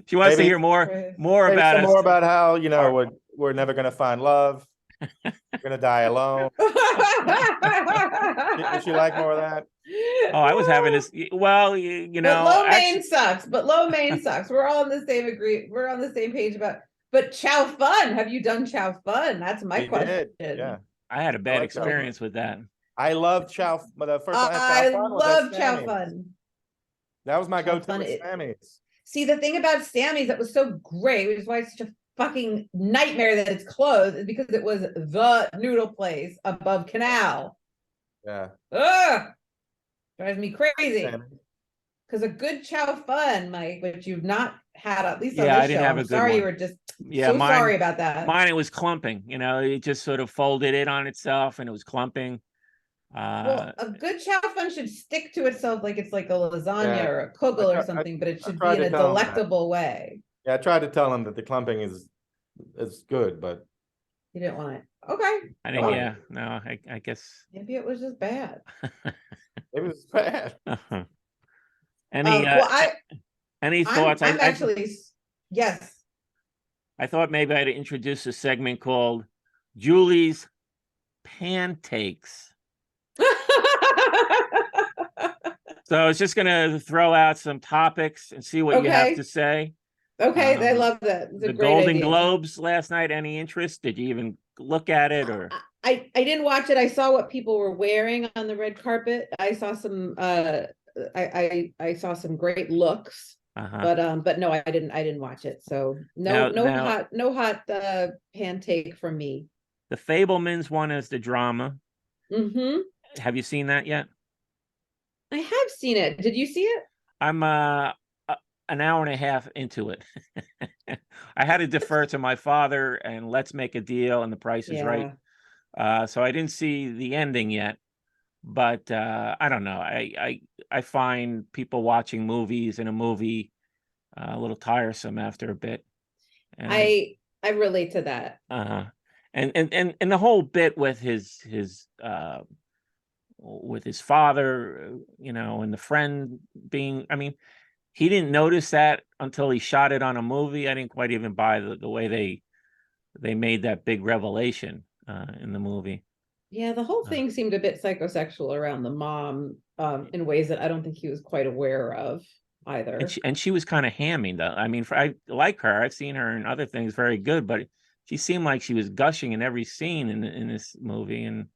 A: She wants to
B: Maybe-
A: hear more
B: Maybe
A: about
B: some
A: us.
B: more about how we're never gonna find love. We're gonna die alone. Would you like more of that?
A: Oh, I was having this. Well,
C: But Lo Mein sucks. But Lo Mein sucks. We're all on the same We're on the same page about. But Chow Fun, have you done Chow Fun? That's my
B: We
C: question.
B: did, yeah.
A: I had a bad
B: like Chow Fun.
A: experience with that.
B: I love Chow, but the first time
C: I
B: Chow Fun was at
C: love Chow
B: Sammy's.
C: Fun.
B: That was my
C: Chow
B: go-to
C: Fun
B: at
C: is-
B: Sammy's.
C: See, the thing about Sammy's that was so great, which is why it's such a fucking nightmare that it's closed, is because it was the noodle place above Canal.
B: Yeah.
C: Ugh! Drives me crazy.
B: Sammy's.
C: Because a good Chow Fun, Mike, which you've not had, at least on
A: Yeah,
C: this
A: I didn't
C: show.
A: have
C: I'm
A: a good
C: sorry you
A: one.
C: were just
A: Yeah,
C: so sorry about that.
A: Mine, it was clumping. It just sort of folded in on itself, and it was clumping.
C: Well, a good Chow Fun should stick to itself like it's like a lasagna
B: Yeah.
C: or a kugel or
B: I-
C: something, but it should be
B: tried
C: in
B: to
C: a
B: tell him that.
C: delectable way.
B: Yeah, I tried to tell him that the clumping is good, but
C: You didn't want it. Okay.
A: I didn't.
B: Oh.
A: Yeah, no, I guess.
C: Maybe it was just bad.
B: it was bad.
A: Uh-huh. Any
C: Well,
A: any thoughts?
C: I'm actually, yes.
A: I thought maybe I'd introduce a segment called Julie's Pancakes. So I was just gonna throw out some topics and see what you have
C: Okay.
A: to say.
C: Okay, I love that. It's a
A: The
C: great
A: Golden
C: idea.
A: Globes last night. Any interest? Did you even look at it or?
C: I didn't watch it. I saw what people were wearing on the red carpet. I saw some I saw some great looks,
A: Uh-huh.
C: but no, I didn't watch it. So no
A: Now-
C: no hot pancake from me.
A: The Fablemans one is the drama.
C: Mm-hmm.
A: Have you seen that yet?
C: I have seen it. Did you see it?
A: I'm an hour and a half into it. I had to defer to my father and Let's Make a Deal and The Price is Right. So I didn't see the ending yet, but I don't know. I find people watching movies in a movie a little tiresome after a bit. And
C: I relate to that.
A: and the whole bit with his father, and the friend being, I mean, he didn't notice that until he shot it on a movie. I didn't quite even buy the way they made that big revelation in the movie.
C: Yeah, the whole thing seemed a bit psychosexual around the mom, in ways that I don't think he was quite aware of either.
A: And she was kind of hammy though. I mean, I like her. I've seen her in other things very good, but she seemed like she was gushing in every scene in this movie. And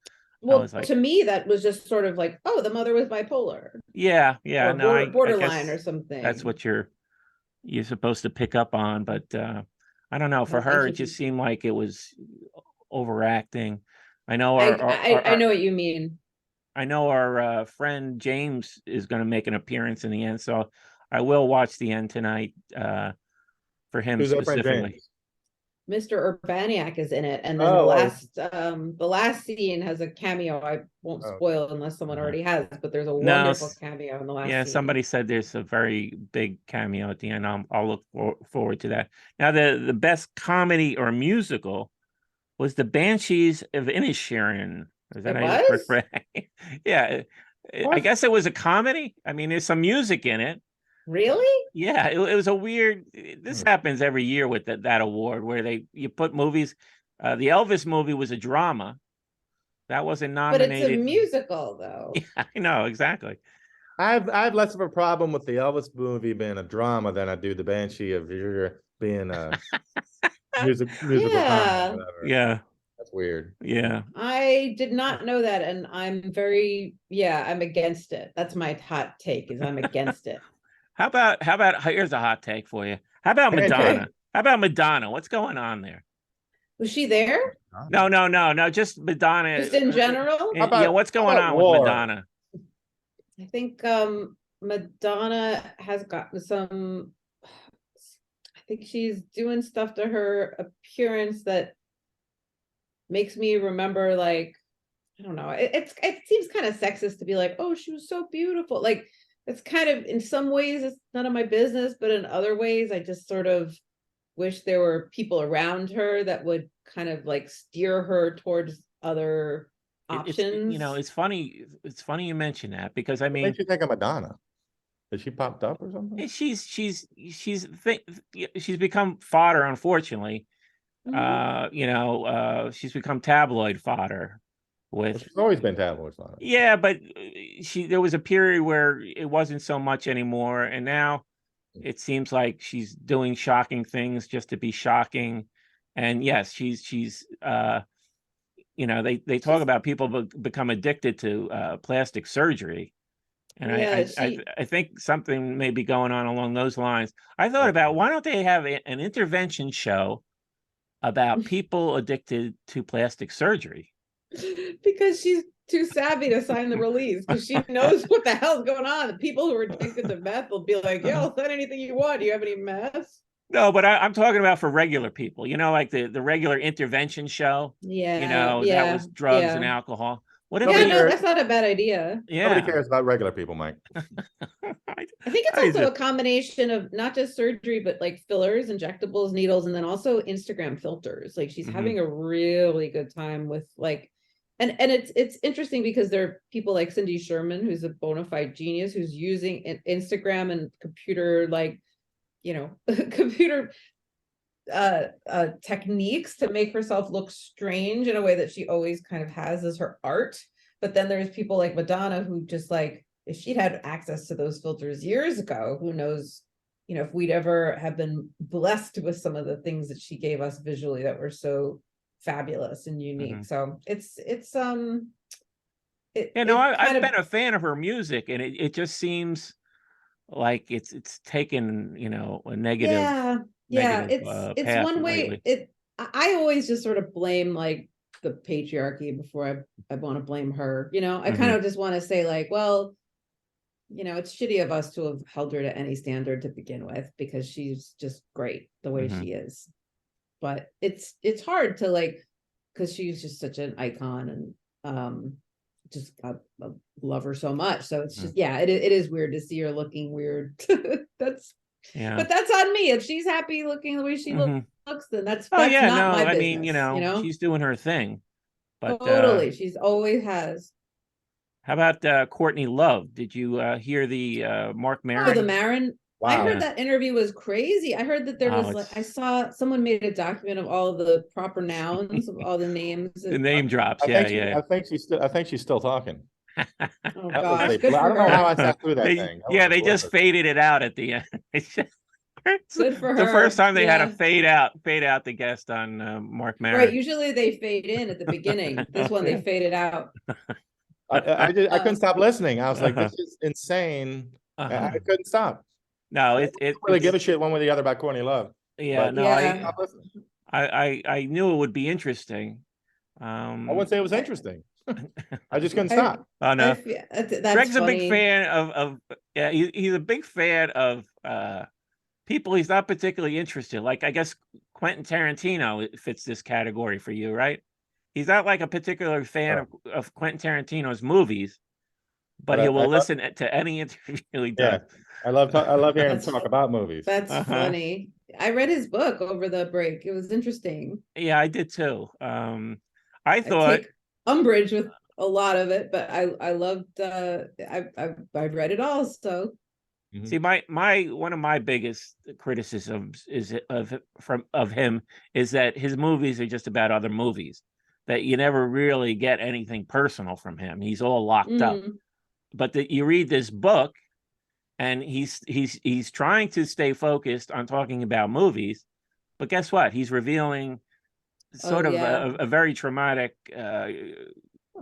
C: well,
A: I was like,
C: to me, that was just sort of like, oh, the mother was bipolar.
A: Yeah,
C: Or
A: no, I
C: borderline
A: guess
C: or something.
A: that's what you're supposed to pick up on, but I don't know. For
C: I think
A: her,
C: he
A: it just
C: did-
A: seemed like it was overacting. I know
C: I know what you mean.
A: I know our friend James is going to make an appearance in the end, so I will watch the end tonight for him
B: Who's our friend
A: specifically.
B: James?
C: Mr. Urbaniak is in it, and then
B: Oh,
C: the last scene has a cameo. I won't
B: Oh.
C: spoil unless someone
A: Uh-huh.
C: already has, but there's a
A: No,
C: wonderful cameo in the last
A: Yeah,
C: scene.
A: somebody said there's a very big cameo at the end. I'll look forward to that. Now, the best comedy or musical was the Banshees of Inisherin. Is that
C: It
A: how you
C: was?
A: phrase- Yeah, I
B: What?
A: guess it was a comedy. I mean, there's some music in it.
C: Really?
A: Yeah, it was a weird. This happens every year with that award where you put movies. The Elvis movie was a drama. That wasn't
C: But it's
A: nominated.
C: a musical, though.
A: Yeah, I know exactly.
B: I have less of a problem with the Elvis movie being a drama than I do the Banshee of your. being a musical
C: Yeah.
B: comment or whatever.
A: Yeah,
B: That's weird.
A: yeah.
C: I did not know that, and I'm I'm against it. That's my hot take, is I'm against it.
A: How about here's a hot take for you. How about
B: Pancake.
A: Madonna? How about Madonna? What's going on there?
C: Was she there?
A: No. Just Madonna.
C: Just in general?
B: How about-
A: what's
B: how
A: going
B: about
A: on with
B: war?
A: Madonna?
C: I think Madonna has gotten some, I think she's doing stuff to her appearance that makes me remember, like, I don't know, it seems kind of sexist to be like, oh, she was so beautiful. Like, it's kind of, in some ways it's none of my business, but in other ways I just sort of wish there were people around her that would kind of like steer her towards other options.
A: It's funny. It's funny you mention that, because I
B: What
A: mean,
B: makes you think of Madonna? Did she popped up or something?
A: she's become fodder, unfortunately.
C: Mhm.
A: She's become tabloid fodder
B: Well,
A: with.
B: she's always been tabloid fodder.
A: Yeah, but there was a period where it wasn't so much anymore, and now it seems like she's doing shocking things just to be shocking. And yes, she's they talk about people become addicted to plastic surgery. And
C: Yeah,
A: I think something may be going on along those lines. I thought about, why don't they have an intervention show about people addicted to plastic surgery?
C: because she's too savvy to sign the release, because she knows what the hell's going on. The people who are addicted to meth will be like, yeah, I'll sign anything you want. Do you have any meth?
A: No, but I'm talking about for regular people, like the regular intervention show, that was drugs and alcohol. What if
C: Yeah,
A: they,
C: no, that's not a bad idea.
B: Nobody
A: yeah.
B: cares about regular people, Mike.
C: I think it's
A: I
C: also a
A: just-
C: combination of not just surgery, but like fillers, injectables, needles, and then also Instagram filters. Like, she's
A: Mhm.
C: having a really good time with, like, and it's interesting because there are people like Cindy Sherman, who's a bona fide genius, who's using Instagram and computer, like, computer techniques to make herself look strange in a way that she always kind of has as her art. But then there's people like Madonna, who just, like, if she'd had access to those filters years ago, who knows, if we'd ever have been blessed with some of the things that she gave us visually that were so fabulous and unique.
A: Mhm.
C: So it's
A: I've been a fan of her music, and it just seems like it's taken, a negative
C: it's
A: path
C: one way.
A: lately.
C: I always just sort of blame, like, the patriarchy before I want to blame her. I kind of just want to say, like, well, it's shitty of us to have held her to any standard to begin with, because she's just great the way she is. But it's hard to, like, because she's just such an icon, and just I love her so much. So it's just, it is weird to see her looking weird. But that's on me. If she's happy looking the way she looks, then that's not my business.
A: She's doing her thing. But
C: totally, she's always has.
A: how about Courtney Love? Did you hear the Mark Maron?
C: The Maron.
B: Wow.
C: I heard that interview was crazy. I heard that there was, like, I saw someone made a document of all the proper nouns of all the names.
A: The name drops.
B: I think she's still talking.
C: Oh gosh,
B: I
C: good for
B: don't know how I
C: her.
B: sat through that thing.
A: They just faded it out at the end.
C: Good for her.
A: The first time they had to fade out the guest on Mark Maron.
C: Right. Usually they fade in at the beginning. This one they faded out.
B: I couldn't stop listening. I was like, this is insane. I couldn't stop.
A: No,
B: I don't really give a shit one way or the other about Courtney Love.
A: Yeah, no,
C: Yeah.
A: I knew it would be interesting.
B: I wouldn't say it was interesting. I just couldn't stop.
A: Oh no,
C: That's
A: Greg's
C: funny.
A: a big fan of he's a big fan of people he's not particularly interested. Like, I guess Quentin Tarantino fits this category for you, right? He's not like a particular fan of Quentin Tarantino's movies, but he will listen to any interview he does.
B: Yeah, I love hearing him talk about movies.
C: That's funny. I read his book over the break. It was interesting.
A: Yeah, I did too. I thought
C: I take umbrage with a lot of it, but I loved. I've read it all. So
A: see, one of my biggest criticisms of him is that his movies are just about other movies. That you never really get anything personal from him. He's all locked up. But you read this book, and he's trying to stay focused on talking about movies, But guess what? He's revealing sort of
C: yeah.
A: a very traumatic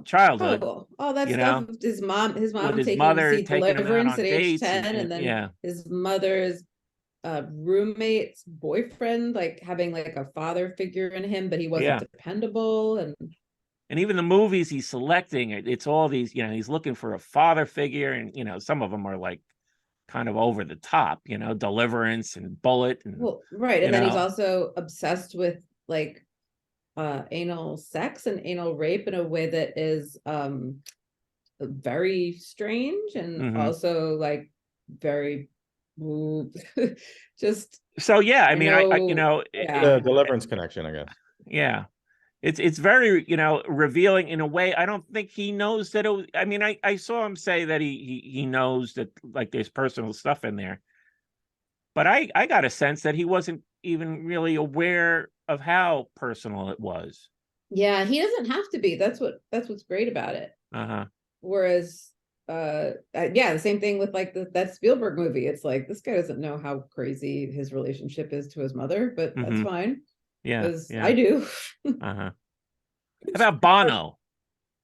A: childhood.
C: Oh, that
A: you
C: stuff.
A: know,
C: His mom
A: with his
C: taking him to
A: mother
C: see
A: taking him out
C: Deliverance
A: on
C: at age
A: dates,
C: 10, and then
A: yeah,
C: his mother's roommate's boyfriend, like having like a father figure in him, but he wasn't
A: yeah.
C: dependable.
A: And even the movies he's selecting, it's all these, he's looking for a father figure, and some of them are like kind of over the top, Deliverance and Bullet, and
C: Well, right.
A: you
C: And then he's
A: know,
C: also obsessed with like anal sex and anal rape in a way that is very strange, and
A: mhm.
C: also like very just
A: So yeah, I
C: I
A: mean,
C: know, yeah.
B: The Deliverance connection, I guess.
A: yeah, it's very revealing in a way. I don't think he knows that I mean, I saw him say that he knows that like there's personal stuff in there, but I got a sense that he wasn't even really aware of how personal it was.
C: Yeah, he doesn't have to be. That's what's great about it.
A: Uh-huh.
C: Whereas yeah, the same thing with like that Spielberg movie. It's like this guy doesn't know how crazy his relationship is to his mother, but that's
A: Mhm.
C: fine
A: Yeah,
C: because
A: yeah.
C: I do.
A: Uh-huh. How about Bono?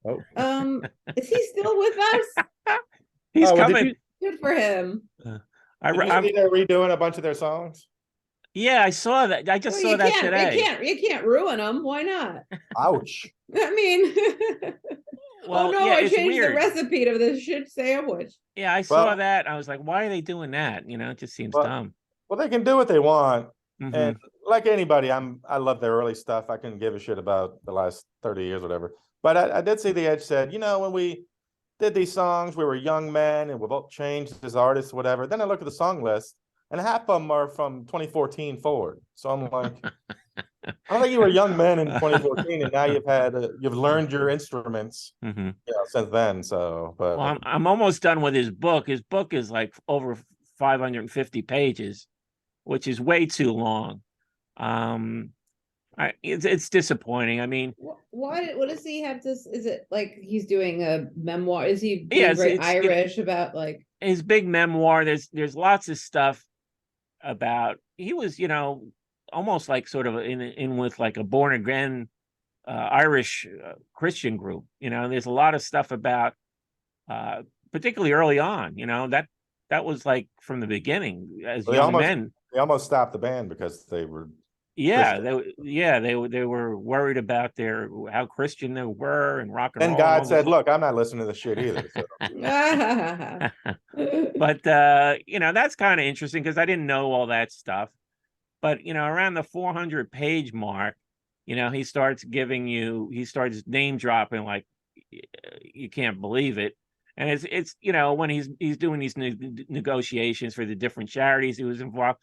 B: Oh,
C: Is he still with us?
A: He's
B: well,
A: coming.
C: Good for him.
B: did you see they're redoing a bunch of their songs?
A: Yeah, I saw that. I just
C: Well,
A: saw that today.
C: you can't ruin them. Why not?
B: Ouch.
C: I mean, oh
A: Well,
C: no,
A: yeah,
C: I
A: it's
C: changed the
A: weird.
C: recipe to this shit sandwich.
A: Yeah, I saw
B: Well,
A: that. I was like, why are they doing that? It just seems
B: well,
A: dumb.
B: well, they can do what they want.
A: Hmm.
B: And like anybody, I love their early stuff. I couldn't give a shit about the last 30 years, whatever. But I did see the Edge said, when we did these songs, we were young men and we've all changed as artists, whatever. Then I look at the song list, and half of them are from 2014 forward. So I'm like, I don't think you were young men in 2014, and now you've learned your instruments,
A: Hmm.
B: since then. So, but
A: Well, I'm almost done with his book. His book is like over 550 pages, which is way too long. It's disappointing. I mean,
C: What does he have to? Is it like he's doing a memoir? Is he
A: yeah,
C: being very Irish about like
A: his big memoir. There's lots of stuff about he was almost like sort of in with like a born again Irish Christian group. There's a lot of stuff about particularly early on. That was like from the beginning as
B: they
A: young men.
B: almost stopped the band because they were
A: Yeah,
B: Christian.
A: they were worried about how Christian they were and rock and
B: And
A: roll and
B: God
A: all
B: said,
A: this.
B: "Look, I'm not listening to this shit either." So.
A: But that's kind of interesting because I didn't know all that stuff. But around the 400 page mark, he starts name dropping like you can't believe it. And it's when he's doing these negotiations for the different charities he was involved,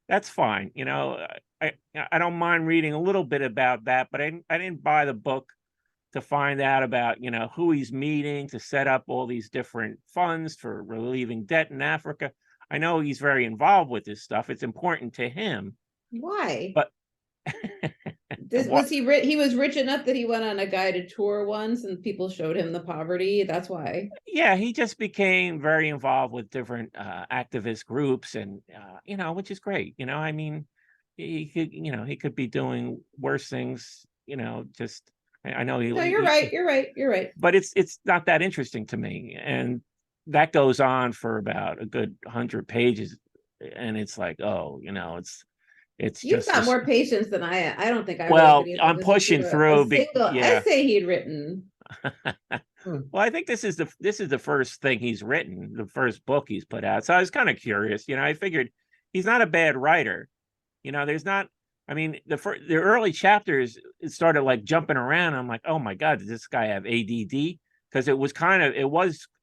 A: that's fine. I don't mind reading a little bit about that, but I didn't buy the book to find out about who he's meeting to set up all these different funds for relieving debt in Africa. I know he's very involved with this stuff. It's important to him.
C: why?
A: But
C: Was he rich? He was rich enough that he went on a guided tour once, and people showed him the poverty. That's why.
A: Yeah, he just became very involved with different activist groups, and which is great. I mean, he could be doing worse things. Just I know
C: No, you're right. You're right. You're right.
A: but it's not that interesting to me, and that goes on for about a good 100 pages, and it's like, oh, it's
C: You've
A: just
C: got
A: this.
C: more patience than I don't think I would have
A: Well,
C: been able
A: I'm
C: to sit
A: pushing
C: through a
A: through.
C: single
A: Yeah.
C: essay he'd written.
A: Well, I think this is the first thing he's written, the first book he's put out. So I was kind of curious. I figured he's not a bad writer. There's not. I mean, the early chapters, it started like jumping around. I'm like, oh my god, does this guy have ADD? Because it was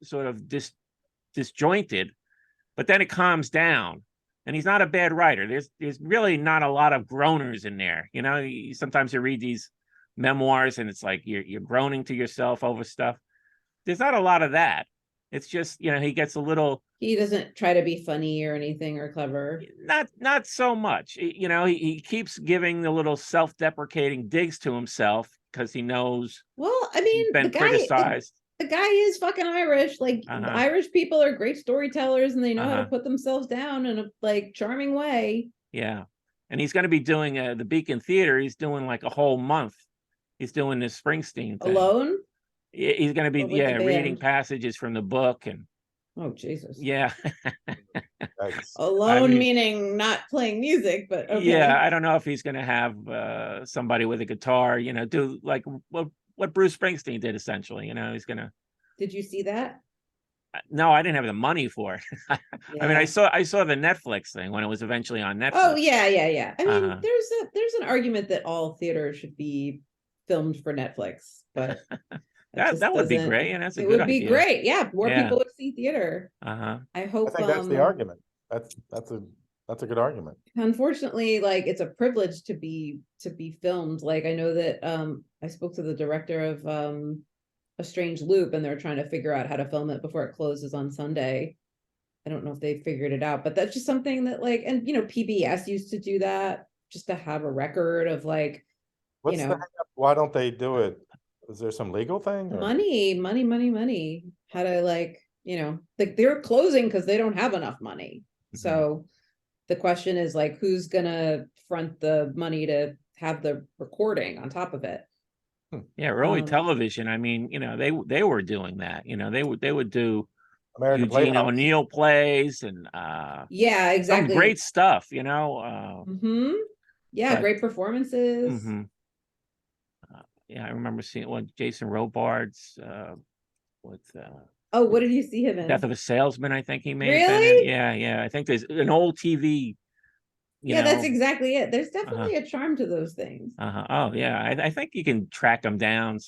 A: sort of disjointed, but then it calms down. And he's not a bad writer. There's really not a lot of groaners in there. Sometimes you read these memoirs and it's like you're groaning to yourself over stuff. There's not a lot of that. It's just he gets a little.
C: He doesn't try to be funny or anything or clever.
A: Not so much. He keeps giving the little self-deprecating digs to himself because he knows.
C: Well, I
A: he's
C: mean,
A: been criticized.
C: The guy is fucking Irish. Like Irish people are great storytellers, and they know how to put themselves down in a like charming way.
A: Yeah, and he's going to be doing the Beacon Theater. He's doing like a whole month. He's doing this Springsteen thing.
C: Alone?
A: He's going to be
C: Or with the
A: reading
C: band?
A: passages from the book, and
C: Oh, Jesus.
A: yeah.
B: Yikes.
C: Alone
A: mean-
C: meaning not playing music, but okay.
A: Yeah, I don't know if he's going to have somebody with a guitar, do like what Bruce Springsteen did essentially. He's going to.
C: Did you see that?
A: No, I didn't have the money for it. I mean, I
C: Yeah.
A: saw the Netflix thing when it was eventually on Netflix.
C: Oh yeah. I mean,
A: Uh-huh.
C: there's an argument that all theater should be filmed for Netflix, but
A: that would be great, and that's a
C: it
A: good
C: would be
A: idea.
C: great. Yeah, more
A: Yeah.
C: people would see theater.
A: Uh-huh.
C: I
B: I
C: hope.
B: think that's the argument. That's a good argument.
C: Unfortunately, like it's a privilege to be filmed. Like I know that I spoke to the director of A Strange Loop, and they're trying to figure out how to film it before it closes on Sunday. I don't know if they figured it out, but that's just something that like, and PBS used to do that just to have a record of like,
B: What's the hang up? Why don't they do it? Is there some legal thing? Or?
C: money. How to like, like they're closing because they don't have enough money. So the question is like, who's gonna front the money to have the recording on top of it?
A: Yeah, early television. I mean, they were doing that. They would do
B: American
A: Eugene
B: Playhouse.
A: O'Neill plays and
C: Yeah,
A: some
C: exactly.
A: great stuff.
C: Mm-hmm. Yeah,
A: but-
C: great performances.
A: Mhm. Yeah, I remember seeing Jason Robards with
C: Oh, what did you see him in?
A: Death of a Salesman. I think he may have been in.
C: Really?
A: Yeah. I think there's an old TV.
C: Yeah, that's exactly it. There's definitely a charm to those things.
A: Oh yeah, I think you can track them down.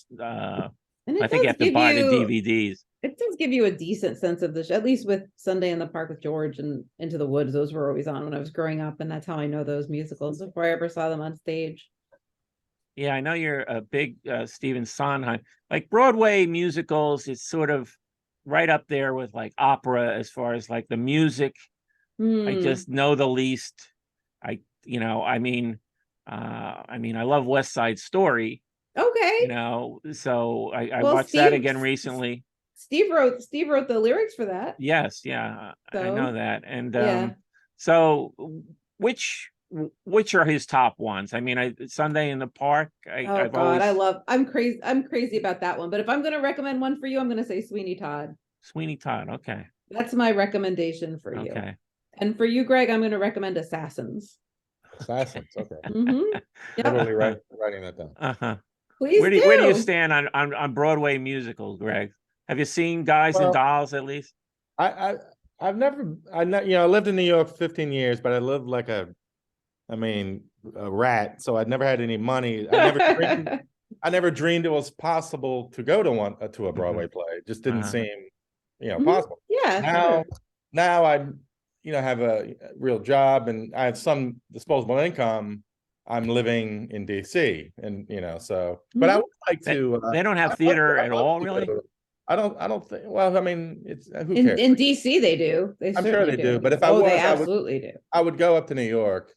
C: And
A: I think you have to buy the DVDs.
C: It does give you a decent sense of the show, at least with Sunday in the Park with George and Into the Woods. Those were always on when I was growing up, and that's how I know those musicals before I ever saw them on stage.
A: Yeah, I know you're a big Stephen Sondheim. Like Broadway musicals, it's sort of right up there with like opera as far as like the music. I just know the least. I love West Side Story.
C: Okay.
A: So I
C: Well,
A: watched that again recently.
C: Steve wrote the lyrics for that.
A: Yes, yeah, I
C: So,
A: know that. And
C: yeah.
A: so which are his top ones? I mean, Sunday in the Park.
C: I'm crazy about that one. But if I'm gonna recommend one for you, I'm gonna say Sweeney Todd.
A: Sweeney Todd. Okay.
C: That's my recommendation for you.
A: Okay.
C: And for you, Greg, I'm gonna recommend Assassins.
B: Assassins. Okay.
C: Mm-hmm.
B: Literally writing that down.
A: Uh-huh.
C: Please
A: Where do you stand on Broadway musicals, Greg? Have you seen Guys and Dolls at least?
B: I lived in New York 15 years, but I lived like a rat. So I'd never had any money. I never dreamed it was possible to go to a Broadway play. It just didn't seem, possible.
C: Yeah.
B: Now I, have a real job and I have some disposable income. I'm living in DC, and but I would like to.
A: They don't have theater at all, really.
B: I don't think. Well, I mean, it's who
C: in
B: cares?
C: in DC they do.
B: I'm sure they do. But if
C: they absolutely do.
B: I would go up to New York.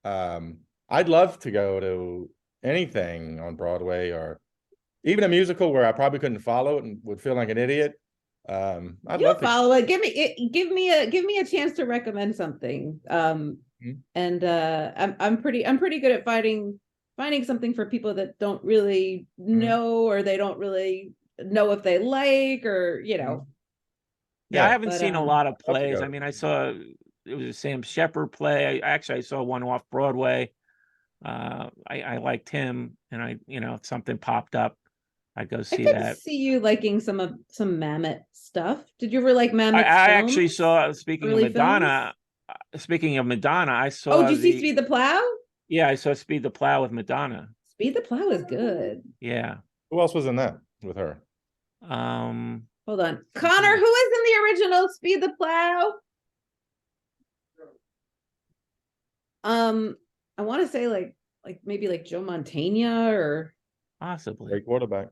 B: I'd love to go to anything on Broadway or even a musical where I probably couldn't follow it and would feel like an idiot. I'd love to
C: follow it. Give me a chance to recommend something. And I'm pretty good at finding something for people that don't really know, or they don't really know if they like, or
A: Yeah, I haven't seen a lot of plays. I mean, I saw it was a Sam Shepard play. I saw one off Broadway. I liked him, and something popped up. I'd go see that.
C: I see you liking some Mamet stuff. Did you ever like Mamet?
A: I actually saw. Speaking of Madonna, I saw.
C: Oh, did you see Speed the Plow?
A: Yeah, I saw Speed the Plow with Madonna.
C: Speed the Plow is good.
A: Yeah.
B: Who else was in that with her?
C: Hold on, Connor. Who is in the original Speed the Plow? I want to say like maybe like Joe Mantegna or
A: possibly
B: great quarterback.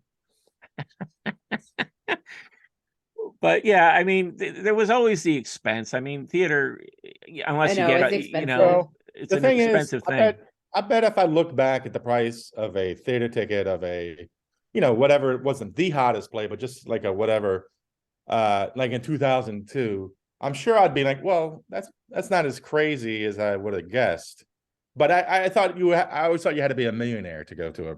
A: But yeah, I mean, there was always the expense. I mean, theater, unless you get, it's an expensive thing.
B: I bet if I look back at the price of a theater ticket of a, whatever, it wasn't the hottest play, but just like a whatever, like in 2002, I'm sure I'd be like, well, that's not as crazy as I would have guessed. But I thought I always thought you had to be a millionaire to go to a.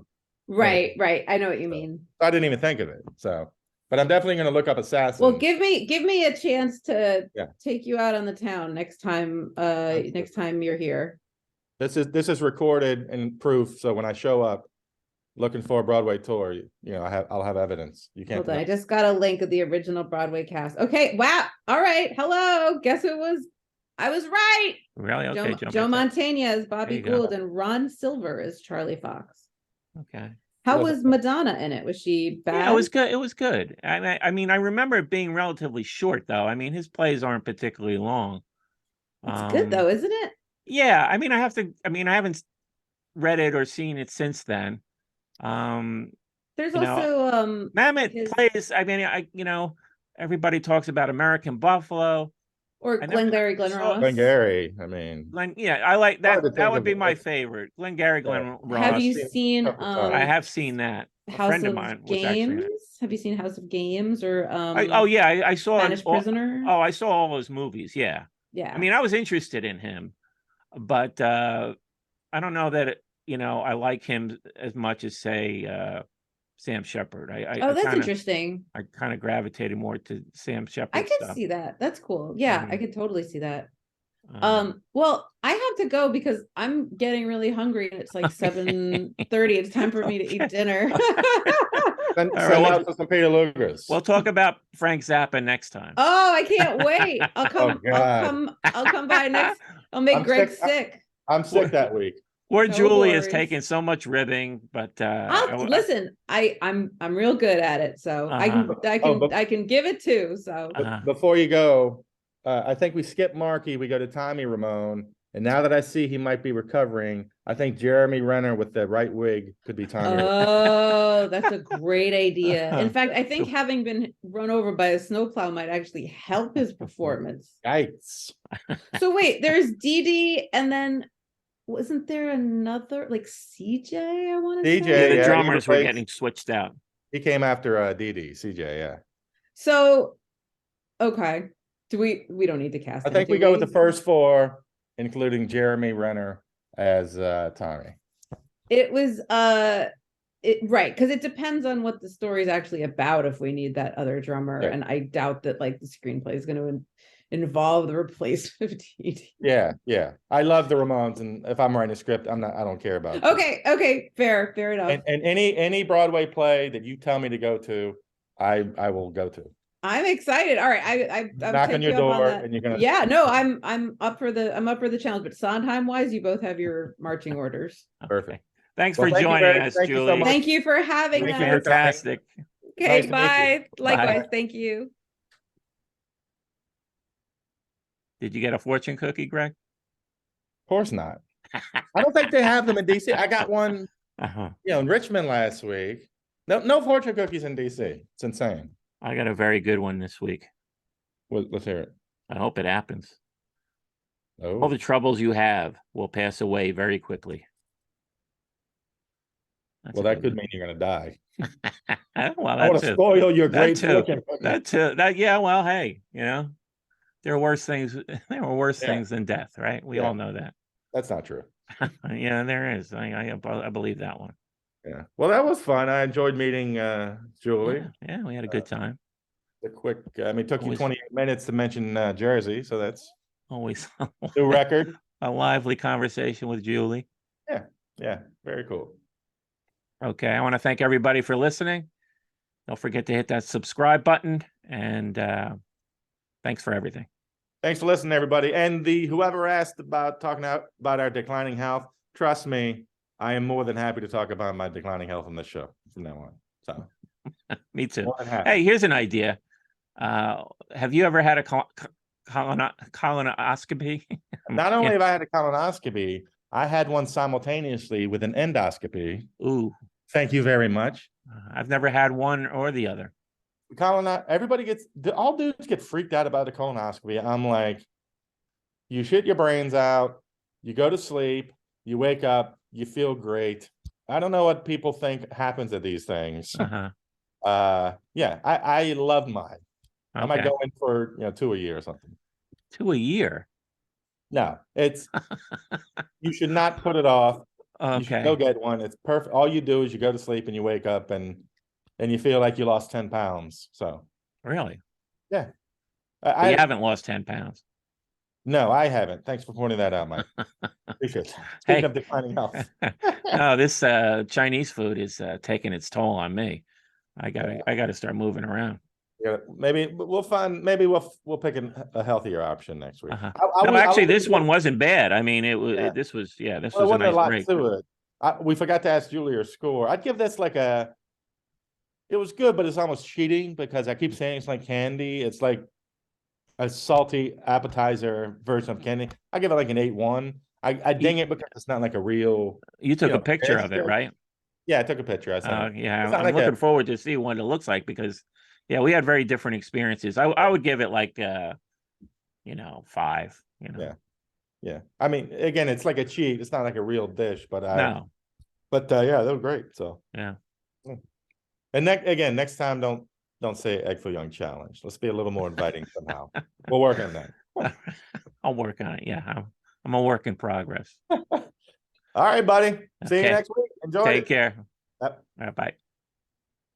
C: Right, right. I know what you mean.
B: I didn't even think of it. So, but I'm definitely going to look up Assassin.
C: Well, give me a chance to
B: Yeah.
C: take you out on the town next time. Next time you're here.
B: This is recorded and proof. So when I show up looking for a Broadway tour, you know, I'll have evidence. You can't.
C: Hold on, I just got a link of the original Broadway cast. Okay, wow. All right. Hello. Guess who it was? I was right.
A: Really? Okay.
C: Joe Mantegna as Bobby
A: There you go.
C: Gould and Ron Silver as Charlie Fox.
A: Okay.
C: How was Madonna in it? Was she bad?
A: Yeah, it was good. It was good. I mean, I remember it being relatively short, though. I mean, his plays aren't particularly long.
C: It's good though, isn't it?
A: Yeah. I mean, I haven't read it or seen it since then.
C: There's
A: also Mamet plays. I mean, everybody talks about American Buffalo
C: or Glengarry Glen Ross.
B: Glengarry, I mean,
A: I like that. That would be my favorite. Glengarry Glen Ross.
C: Have you seen?
A: I have seen that. A friend of mine was actually in it.
C: Have you seen House of Games or?
A: I saw
C: Spanish Prisoner.
A: I saw all those movies. Yeah.
C: Yeah.
A: I mean, I was interested in him, but I don't know that I like him as much as say Sam Shepard.
C: That's interesting.
A: I kind of gravitated more to Sam Shepard.
C: I can see that. That's cool. Yeah, I could totally see that. Well, I have to go because I'm getting really hungry and it's like 7:30. It's time for me to eat dinner.
B: Send out for some Peter Lugers.
A: We'll talk about Frank Zappa next time.
C: Oh, I can't wait. I'll come. I'll come by next. I'll make Greg sick.
B: I'm sick that week.
A: Poor Julie is taking so much ribbing, but
C: listen, I'm real good at it, so I can give it too. So
B: before you go, I think we skip Marky. We go to Tommy Ramone, and now that I see he might be recovering, I think Jeremy Renner with the right wig could be Tommy.
C: Oh, that's a great idea. In fact, I think having been run over by a snowplow might actually help his performance.
B: Yikes!
C: So wait, there's Dee Dee, and then. Wasn't there another like CJ? I want to say
A: the drummers were getting switched out.
B: He came after Dee Dee, CJ, yeah.
C: So, okay, we don't need to cast.
B: I think we go with the first four, including Jeremy Renner as Tommy.
C: It was right because it depends on what the story is actually about. If we need that other drummer, and I doubt that like the screenplay is going to involve the replacement of Dee Dee.
B: Yeah. I love the Ramones, and if I'm writing a script, I don't care about it.
C: Okay, fair enough.
B: And any Broadway play that you tell me to go to, I will go to.
C: I'm excited. All right, I'm
B: knock on your door, and you're gonna.
C: Yeah, no, I'm up for the challenge. But Sondheim wise, you both have your marching orders.
B: Perfect.
A: Thanks for joining us, Julie.
C: Thank you for having us.
A: Fantastic.
C: Okay, nice bye. Likewise, thank you.
A: Did you get a fortune cookie, Greg?
B: Of course not. I don't think they have them in DC. I got one, in Richmond last week. No fortune cookies in DC. It's insane.
A: I got a very good one this week.
B: Well, let's hear it.
A: I hope it happens.
B: Oh.
A: All the troubles you have will pass away very quickly.
B: Well, that could mean you're going to die.
A: Well,
B: I want to spoil your great fortune
A: cookie. Yeah, well, hey, there are worse things. There were worse things than death, right? We all know that.
B: That's not true.
A: Yeah, there is. I believe that one.
B: Yeah. Well, that was fun. I enjoyed meeting Julie.
A: Yeah, we had a good time.
B: The quick. It took you 28 minutes to mention Jersey, so that's
A: always
B: new record.
A: A lively conversation with Julie.
B: Yeah, very cool.
A: Okay, I want to thank everybody for listening. Don't forget to hit that subscribe button, and thanks for everything.
B: Thanks for listening, everybody. And whoever asked about talking about our declining health, trust me, I am more than happy to talk about my declining health on this show from now on. So,
A: me too. Hey, here's an idea. Have you ever had a colonoscopy?
B: Not only have I had a colonoscopy, I had one simultaneously with an endoscopy.
A: Ooh.
B: Thank you very much.
A: I've never had one or the other.
B: All dudes get freaked out about a colonoscopy. I'm like, you shit your brains out, you go to sleep, you wake up, you feel great. I don't know what people think happens at these things. I love mine. I might go in for 2 a year or something.
A: 2 a year?
B: No, you should not put it off. You should go
A: Okay,
B: get one. It's perfect. All you do is you go to sleep and you wake up and you feel like you lost 10 pounds. So
A: really?
B: yeah,
A: But you haven't lost 10 pounds.
B: no, I haven't. Thanks for pointing that out, Mike. Appreciate it. Speaking
A: Hey.
B: of declining health,
A: No, this Chinese food is taking its toll on me. I gotta start moving around.
B: yeah, maybe we'll pick a healthier option next week.
A: Uh-huh.
B: I
A: No,
B: would- I
A: actually,
B: would-
A: this one wasn't bad. I mean, it was
B: Yeah.
A: this was
B: Well,
A: this
B: there
A: was a
B: wasn't a
A: nice
B: lot
A: break.
B: to it. We forgot to ask Julie her score. I'd give this like it was good, but it's almost cheating because I keep saying it's like candy. It's like a salty appetizer version of candy. I give it like an 8-1. I ding it because it's not like a real.
A: You took
B: you
A: a
B: know,
A: picture of it,
B: biscuit.
A: right?
B: Yeah, I took a picture. I sent it.
A: Yeah,
B: It's not
A: I'm
B: like
A: looking forward to see what it looks like because, yeah, we had very different experiences. I would give it like 5.
B: Yeah. Yeah. I mean, again, it's like a cheat. It's not like a real dish, but
A: No,
B: yeah, they were great. So
A: yeah.
B: and next time don't say egg foo young challenge. Let's be a little more inviting somehow. We'll work on that.
A: I'll work on it. Yeah, I'm a work in progress.
B: All right, buddy. See you
A: Okay.
B: next week. Enjoy
A: Take
B: it.
A: care.
B: Yep.
A: All right, bye.